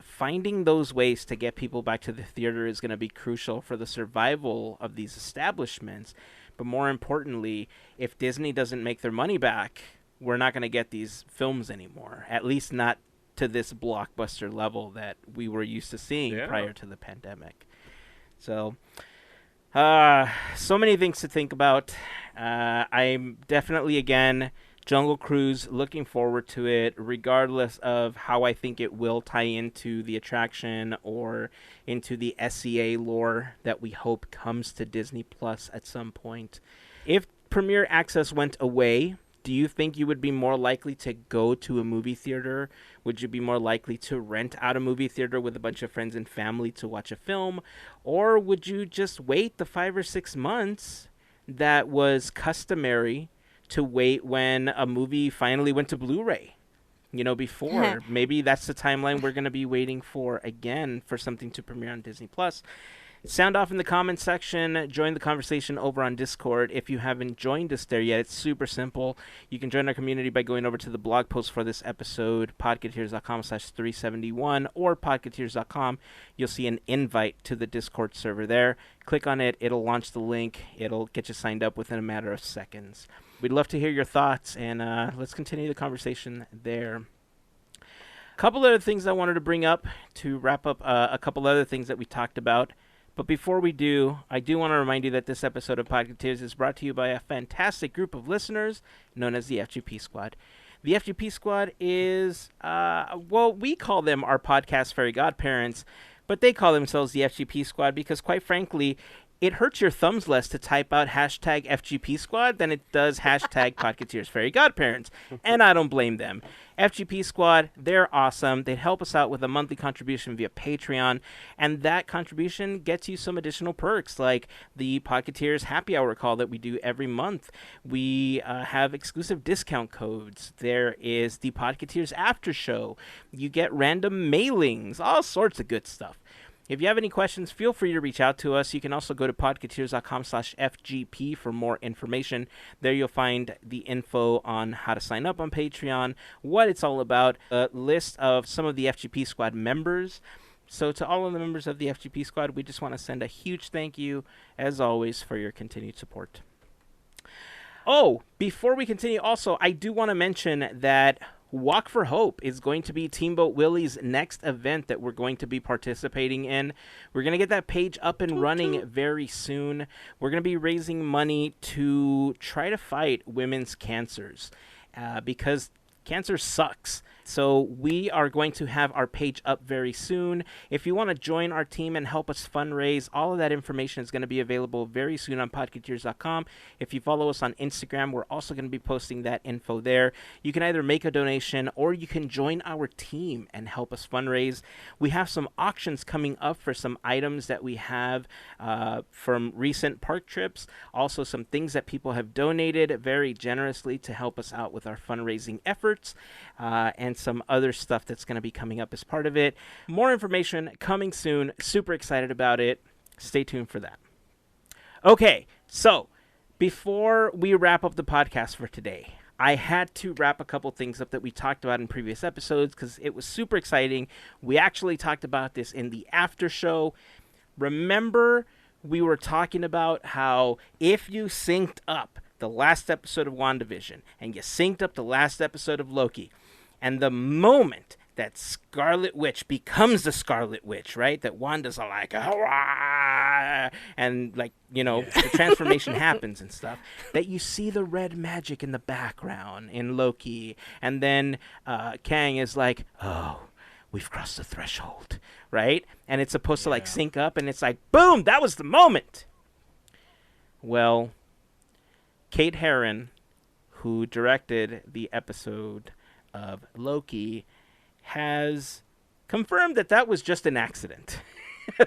finding those ways to get people back to the theater is going to be crucial for the survival of these establishments. But more importantly, if Disney doesn't make their money back, we're not going to get these films anymore, at least not to this blockbuster level that we were used to seeing prior to the pandemic. So many things to think about. I'm definitely, again, Jungle Cruise, looking forward to it, regardless of how I think it will tie into the attraction or into the SEA lore that we hope comes to Disney Plus at some point. If Premier Access went away, do you think you would be more likely to go to a movie theater? Would you be more likely to rent out a movie theater with a bunch of friends and family to watch a film? Or would you just wait the 5 or 6 months that was customary to wait when a movie finally went to Blu-ray? Before. Maybe that's the timeline we're going to be waiting for again for something to premiere on Disney+. Sound off in the comments section. Join the conversation over on Discord. If you haven't joined us there yet, it's super simple. You can join our community by going over to the blog post for this episode, podcateers.com/371 or podcateers.com. You'll see an invite to the Discord server there. Click on it. It'll launch the link. It'll get you signed up within a matter of seconds. We'd love to hear your thoughts, and let's continue the conversation there. A couple other things I wanted to bring up to wrap up a couple other things that we talked about. But before we do, I do want to remind you that this episode of Podcateers is brought to you by a fantastic group of listeners known as the FGP Squad. The FGP Squad is, we call them our podcast fairy godparents, but they call themselves the FGP Squad because, quite frankly, it hurts your thumbs less to type out hashtag FGP Squad than it does hashtag Podcateers Fairy Godparents. And I don't blame them. FGP Squad, they're awesome. They help us out with a monthly contribution via Patreon. And that contribution gets you some additional perks like the Podcateers Happy Hour call that we do every month. We have exclusive discount codes. There is the Podcateers After Show. You get random mailings, all sorts of good stuff. If you have any questions, feel free to reach out to us. You can also go to podcateers.com/FGP for more information. There you'll find the info on how to sign up on Patreon, what it's all about, a list of some of the FGP Squad members. So to all of the members of the FGP Squad, we just want to send a huge thank you, as always, for your continued support. Oh, before we continue, also, I do want to mention that Walk for Hope is going to be Teamboat Willie's next event that we're going to be participating in. We're going to get that page up and running very soon. We're going to be raising money to try to fight women's cancers because cancer sucks. So we are going to have our page up very soon. If you want to join our team and help us fundraise, all of that information is going to be available very soon on podcateers.com. If you follow us on Instagram, we're also going to be posting that info there. You can either make a donation or you can join our team and help us fundraise. We have some auctions coming up for some items that we have from recent park trips. Also some things that people have donated very generously to help us out with our fundraising efforts. And some other stuff that's going to be coming up as part of it. More information coming soon. Super excited about it. Stay tuned for that. Okay, so before we wrap up the podcast for today, I had to wrap a couple things up that we talked about in previous episodes because it was super exciting. We actually talked about this in the after show. Remember, we were talking about how if you synced up the last episode of WandaVision and you synced up the last episode of Loki, and the moment that Scarlet Witch becomes the Scarlet Witch, right? That Wanda's all like, hurrah! And the transformation happens and stuff. That you see the red magic in the background in Loki. And then Kang is like, oh, we've crossed the threshold, right? And it's supposed to sync up and it's like, boom, that was the moment. Well, Kate Herron, who directed the episode of Loki, has confirmed that was just an accident. She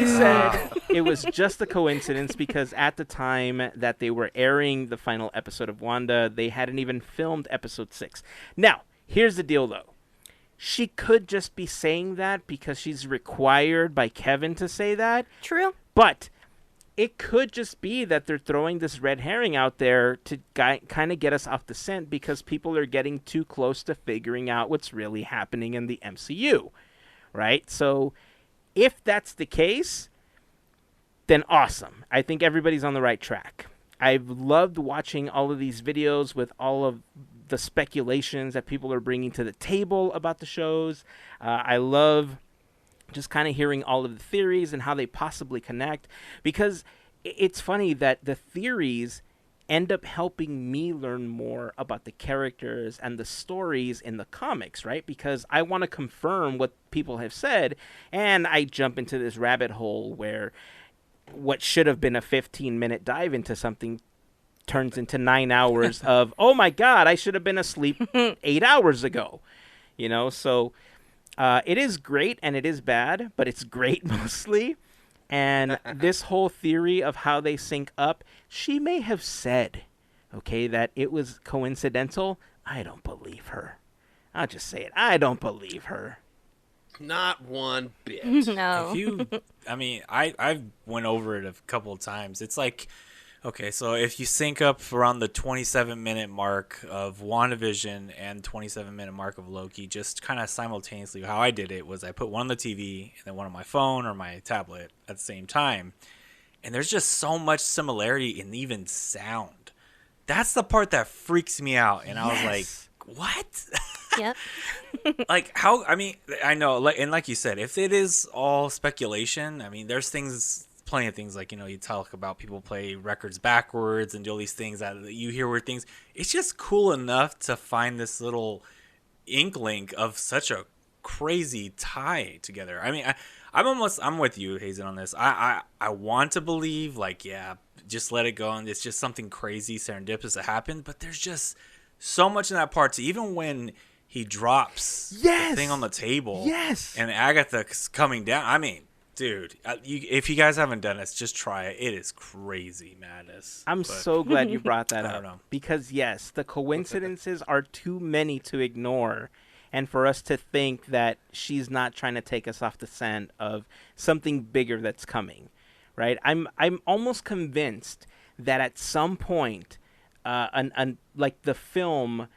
said it was just a coincidence because at the time that they were airing the final episode of Wanda, they hadn't even filmed episode 6. Now, here's the deal, though. She could just be saying that because she's required by Kevin to say that. True. But it could just be that they're throwing this red herring out there to kind of get us off the scent because people are getting too close to figuring out what's really happening in the MCU, right? So if that's the case, then awesome. I think everybody's on the right track. I've loved watching all of these videos with all of the speculations that people are bringing to the table about the shows. I love just kind of hearing all of the theories and how they possibly connect, because it's funny that the theories end up helping me learn more about the characters and the stories in the comics, right? Because I want to confirm what people have said, and I jump into this rabbit hole where what should have been a 15-minute dive into something turns into 9 hours of, oh my God, I should have been asleep 8 hours ago. So it is great and it is bad, but it's great mostly. And this whole theory of how they sync up, she may have said, okay, that it was coincidental. I don't believe her. I'll just say it. I don't believe her. Not one bit. No. I went over it a couple of times. It's like, okay, so if you sync up around the 27-minute mark of WandaVision and 27-minute mark of Loki, just kind of simultaneously, how I did it was I put one on the TV and then one on my phone or my tablet at the same time. And there's just so much similarity in even sound. That's the part that freaks me out. And I was like, what? Yep. Like, how, I know, and like you said, if it is all speculation, there's plenty of things like, you talk about people play records backwards and do all these things that you hear weird things. It's just cool enough to find this little inkling of such a crazy tie together. I'm with you, Hazen, on this. I want to believe, like, yeah, just let it go, and it's just something crazy, serendipitous that happened. But there's just so much in that part. So even when he drops the thing on the table, and Agatha's coming down, dude, if you guys haven't done this, just try it. It is crazy madness. So glad you brought that up. I don't know. Because, yes, the coincidences are too many to ignore. And for us to think that she's not trying to take us off the scent of something bigger that's coming, right? I'm almost convinced that at some point, like the film,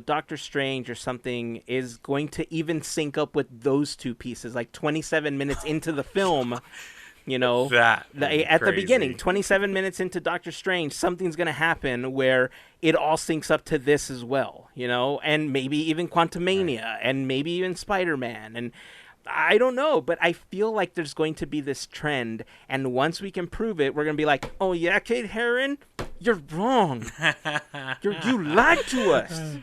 Doctor Strange or something is going to even sync up with those two pieces, like 27 minutes into the film, at the beginning, 27 minutes into Doctor Strange, something's going to happen where it all syncs up to this as well, and maybe even Quantumania and maybe even Spider-Man. And I don't know, but I feel like there's going to be this trend. And once we can prove it, we're going to be like, oh yeah, Kate Herron, you're wrong. You lied to us.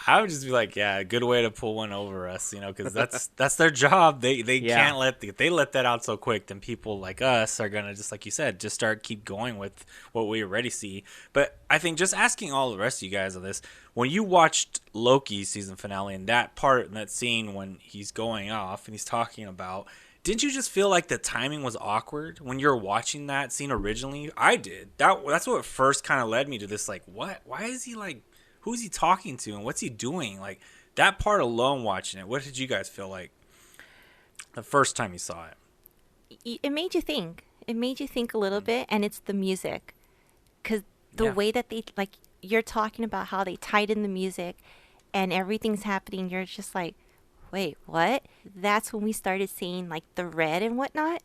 I would just be like, yeah, a good way to pull one over us, because that's their job. They can't if they let that out so quick, then people like us are gonna, just like you said, just keep going with what we already see. But I think just asking all the rest of you guys on this, when you watched Loki's season finale and that part and that scene when he's going off and he's talking about, didn't you just feel like the timing was awkward when you were watching that scene originally? I did. That's what first kind of led me to this, like, what? Why is he like? Who's he talking to and what's he doing? Like, that part alone, watching it, what did you guys feel like the first time you saw it? It made you think. It made you think a little bit, and it's the music. Because the way that they, like, you're talking about how they tied in the music and everything's happening, you're just like, wait, what? That's when we started seeing, like, the red and whatnot.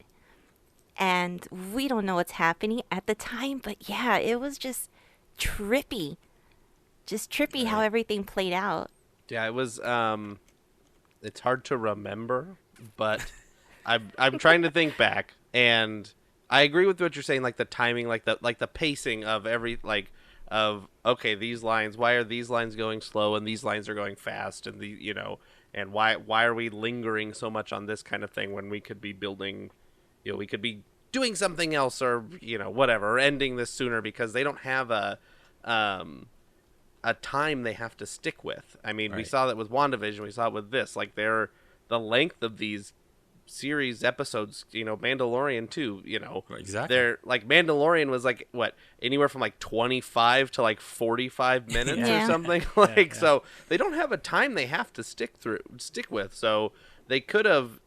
And we don't know what's happening at the time, but yeah, it was just trippy. Just trippy how everything played out. Yeah, it was. It's hard to remember, but I'm trying to think back, and I agree with what you're saying. Like the timing, like the pacing of okay, these lines. Why are these lines going slow and these lines are going fast? And and why are we lingering so much on this kind of thing when we could be building? We could be doing something else, or whatever, or ending this sooner because they don't have a time they have to stick with. We saw that with WandaVision. We saw it with this. Like, the length of these series episodes, Mandalorian too, Exactly. They're like, Mandalorian was like, what, anywhere from like 25 to like 45 minutes or something. So they don't have a time they have to stick with. So they could have,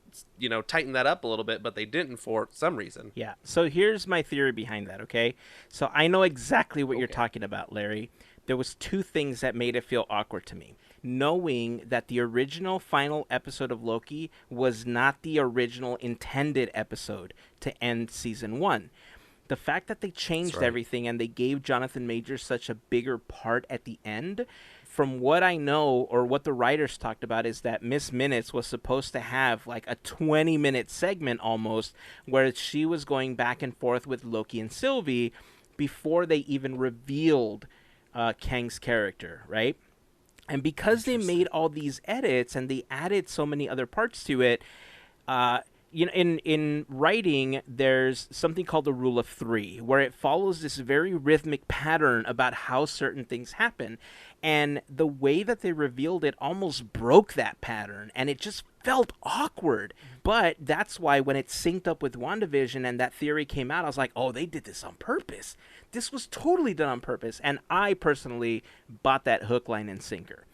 tightened that up a little bit, but they didn't for some reason. Yeah. So here's my theory behind that, okay? So I know exactly what you're talking about, Larry. There was two things that made it feel awkward to me. Knowing that the original final episode of Loki was not the original intended episode to end season 1. The fact that they changed everything and they gave Jonathan Majors such a bigger part at the end, from what I know, or what the writers talked about, is that Miss Minutes was supposed to have like a 20-minute segment almost, where she was going back and forth with Loki and Sylvie before they even revealed Kang's character, right? And because they made all these edits and they added so many other parts to it, in writing, there's something called the rule of three, where it follows this very rhythmic pattern about how certain things happen. And the way that they revealed it almost broke that pattern, and it just felt awkward. But that's why when it synced up with WandaVision and that theory came out, I was like, oh, they did this on purpose. This was totally done on purpose. And I personally bought that hook, line, and sinker.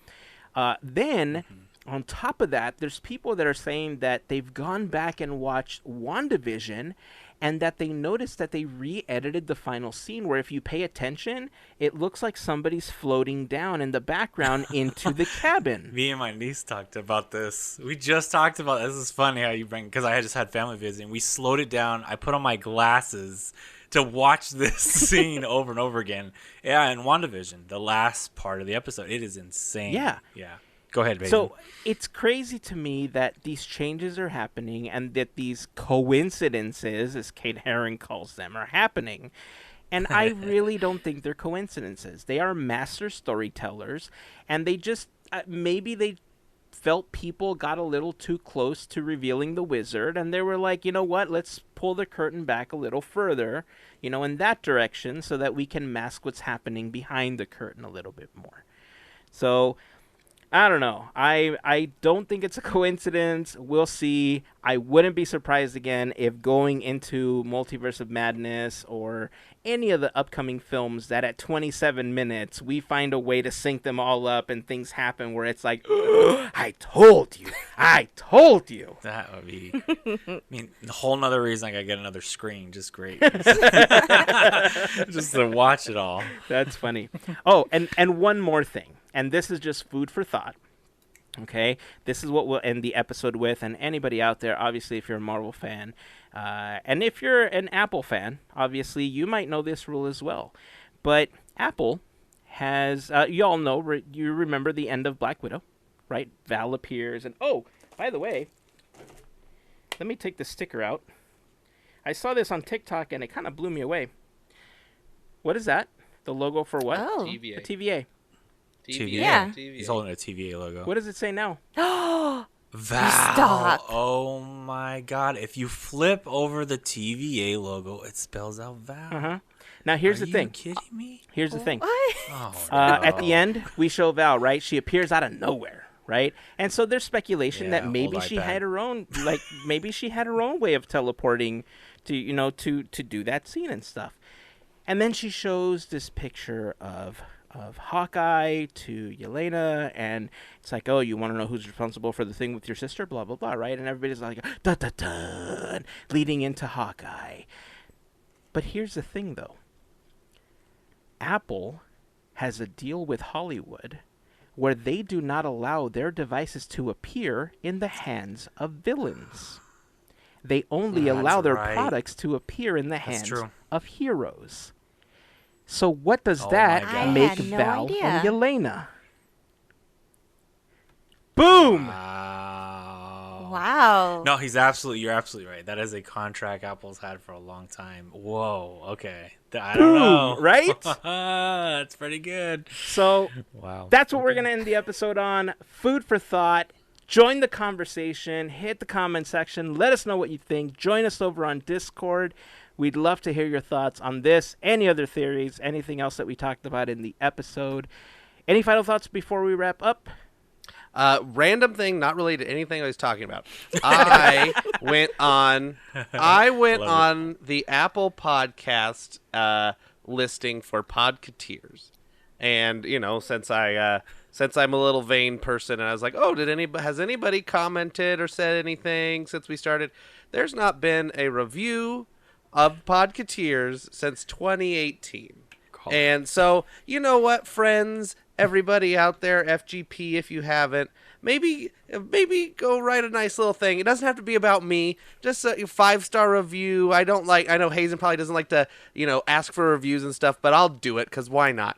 Then, on top of that, there's people that are saying that they've gone back and watched WandaVision and that they noticed that they re-edited the final scene where if you pay attention, it looks like somebody's floating down in the background into the cabin. Me and my niece talked about this. We just talked about this. Is funny how you bring, because I had just had family visiting. We slowed it down. I put on my glasses to watch this scene over and over again. Yeah, and WandaVision, the last part of the episode, it is insane. Yeah. Go ahead, baby. So it's crazy to me that these changes are happening and that these coincidences, as Kate Herring calls them, are happening. And I really don't think they're coincidences. They are master storytellers, and they just maybe they felt people got a little too close to revealing the wizard, and they were like, you know what, let's pull the curtain back a little further, in that direction so that we can mask what's happening behind the curtain a little bit more. So I don't know. I don't think it's a coincidence. We'll see. I wouldn't be surprised again if going into Multiverse of Madness or any of the upcoming films that at 27 minutes we find a way to sync them all up and things happen where it's like, I told you. That would be, a whole nother reason I gotta get another screen. Just great. Just to watch it all. That's funny. Oh, and one more thing. And this is just food for thought, okay? This is what we'll end the episode with. And anybody out there, obviously, if you're a Marvel fan, and if you're an Apple fan, obviously, you might know this rule as well. But Apple has, you all know, you remember the end of Black Widow, right? Val appears. And, oh, by the way, let me take the sticker out. I saw this on TikTok, and it kind of blew me away. What is that? The logo for what? Oh. TVA. The TVA. TVA. Yeah. He's holding a TVA logo. What does it say now? Val. Stop. Oh my God. If you flip over the TVA logo, it spells out Val. Uh-huh. Now, here's the thing. Are you kidding me? Here's the thing. What? Oh, At the end, we show Val, right? She appears out of nowhere, right? And so there's speculation that Yeah, maybe old she iPad. had her own, maybe she had her own way of teleporting to, to do that scene and stuff. And then she shows this picture of Hawkeye to Yelena, and it's like, oh, you want to know who's responsible for the thing with your sister, blah, blah, blah, right? And everybody's like, da-da-da, leading into Hawkeye. But here's the thing, though. Apple has a deal with Hollywood where they do not allow their devices to appear in the hands of villains. They only allow their right. products to appear in the That's hands true. of heroes. So what does Oh that my gosh. make I had no Val idea. and Yelena? Boom! Wow. No, you're absolutely right. That is a contract Apple's had for a long time. Whoa, okay. I don't know. Right? That's pretty good. So Wow. that's what we're going to end the episode on. Food for thought. Join the conversation. Hit the comment section. Let us know what you think. Join us over on Discord. We'd love to hear your thoughts on this, any other theories, anything else that we talked about in the episode. Any final thoughts before we wrap up? Random thing, not related to anything I was talking about. I went on the Apple Podcast listing for Podcateers, and since I'm a little vain person, and I was like, oh, has anybody commented or said anything since we started? There's not been a review of Podcateers since 2018. And so, you know what, friends, everybody out there, FGP, if you haven't, maybe go write a nice little thing. It doesn't have to be about me. Just a 5-star review. I know Hazen probably doesn't like to, ask for reviews and stuff, but I'll do it because why not?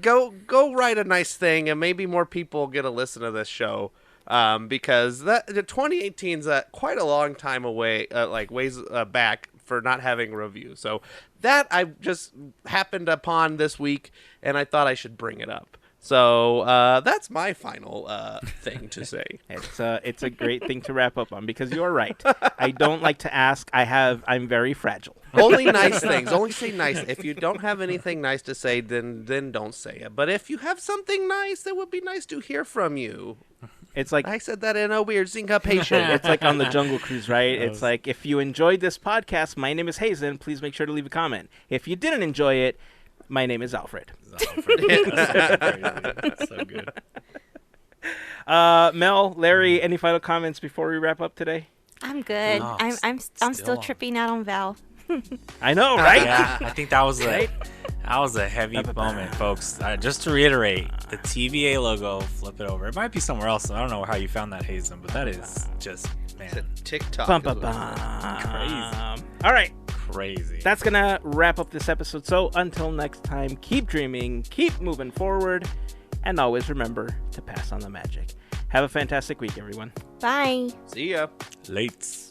Go write a nice thing, and maybe more people get a listen to this show. Because 2018 is quite a long time away, ways back for not having a review. So that I just happened upon this week, and I thought I should bring it up. So that's my final thing to say. It's a great thing to wrap up on because you're right. I don't like to ask. I'm very fragile. Only nice things. Only say nice. If you don't have anything nice to say, then don't say it. But if you have something nice, it would be nice to hear from you. It's like I said that in a weird syncopation. it's like on the Jungle Cruise, right? It's like, if you enjoyed this podcast, my name is Hazen. Please make sure to leave a comment. If you didn't enjoy it, my name is Alfred. That's so good. Mel, Larry, any final comments before we wrap up today? I'm good. No, I'm still tripping out on Val. I know, right? Yeah, I think that was a heavy moment, folks. Just to reiterate, the TVA logo, flip it over. It might be somewhere else. I don't know how you found that, Hazen, but that is just, man, TikTok. Bum, is bum, what bum. Crazy. All right. crazy. That's going to wrap up this episode. So until next time, keep dreaming, keep moving forward, and always remember to pass on the magic. Have a fantastic week, everyone. Bye. See ya. Lates.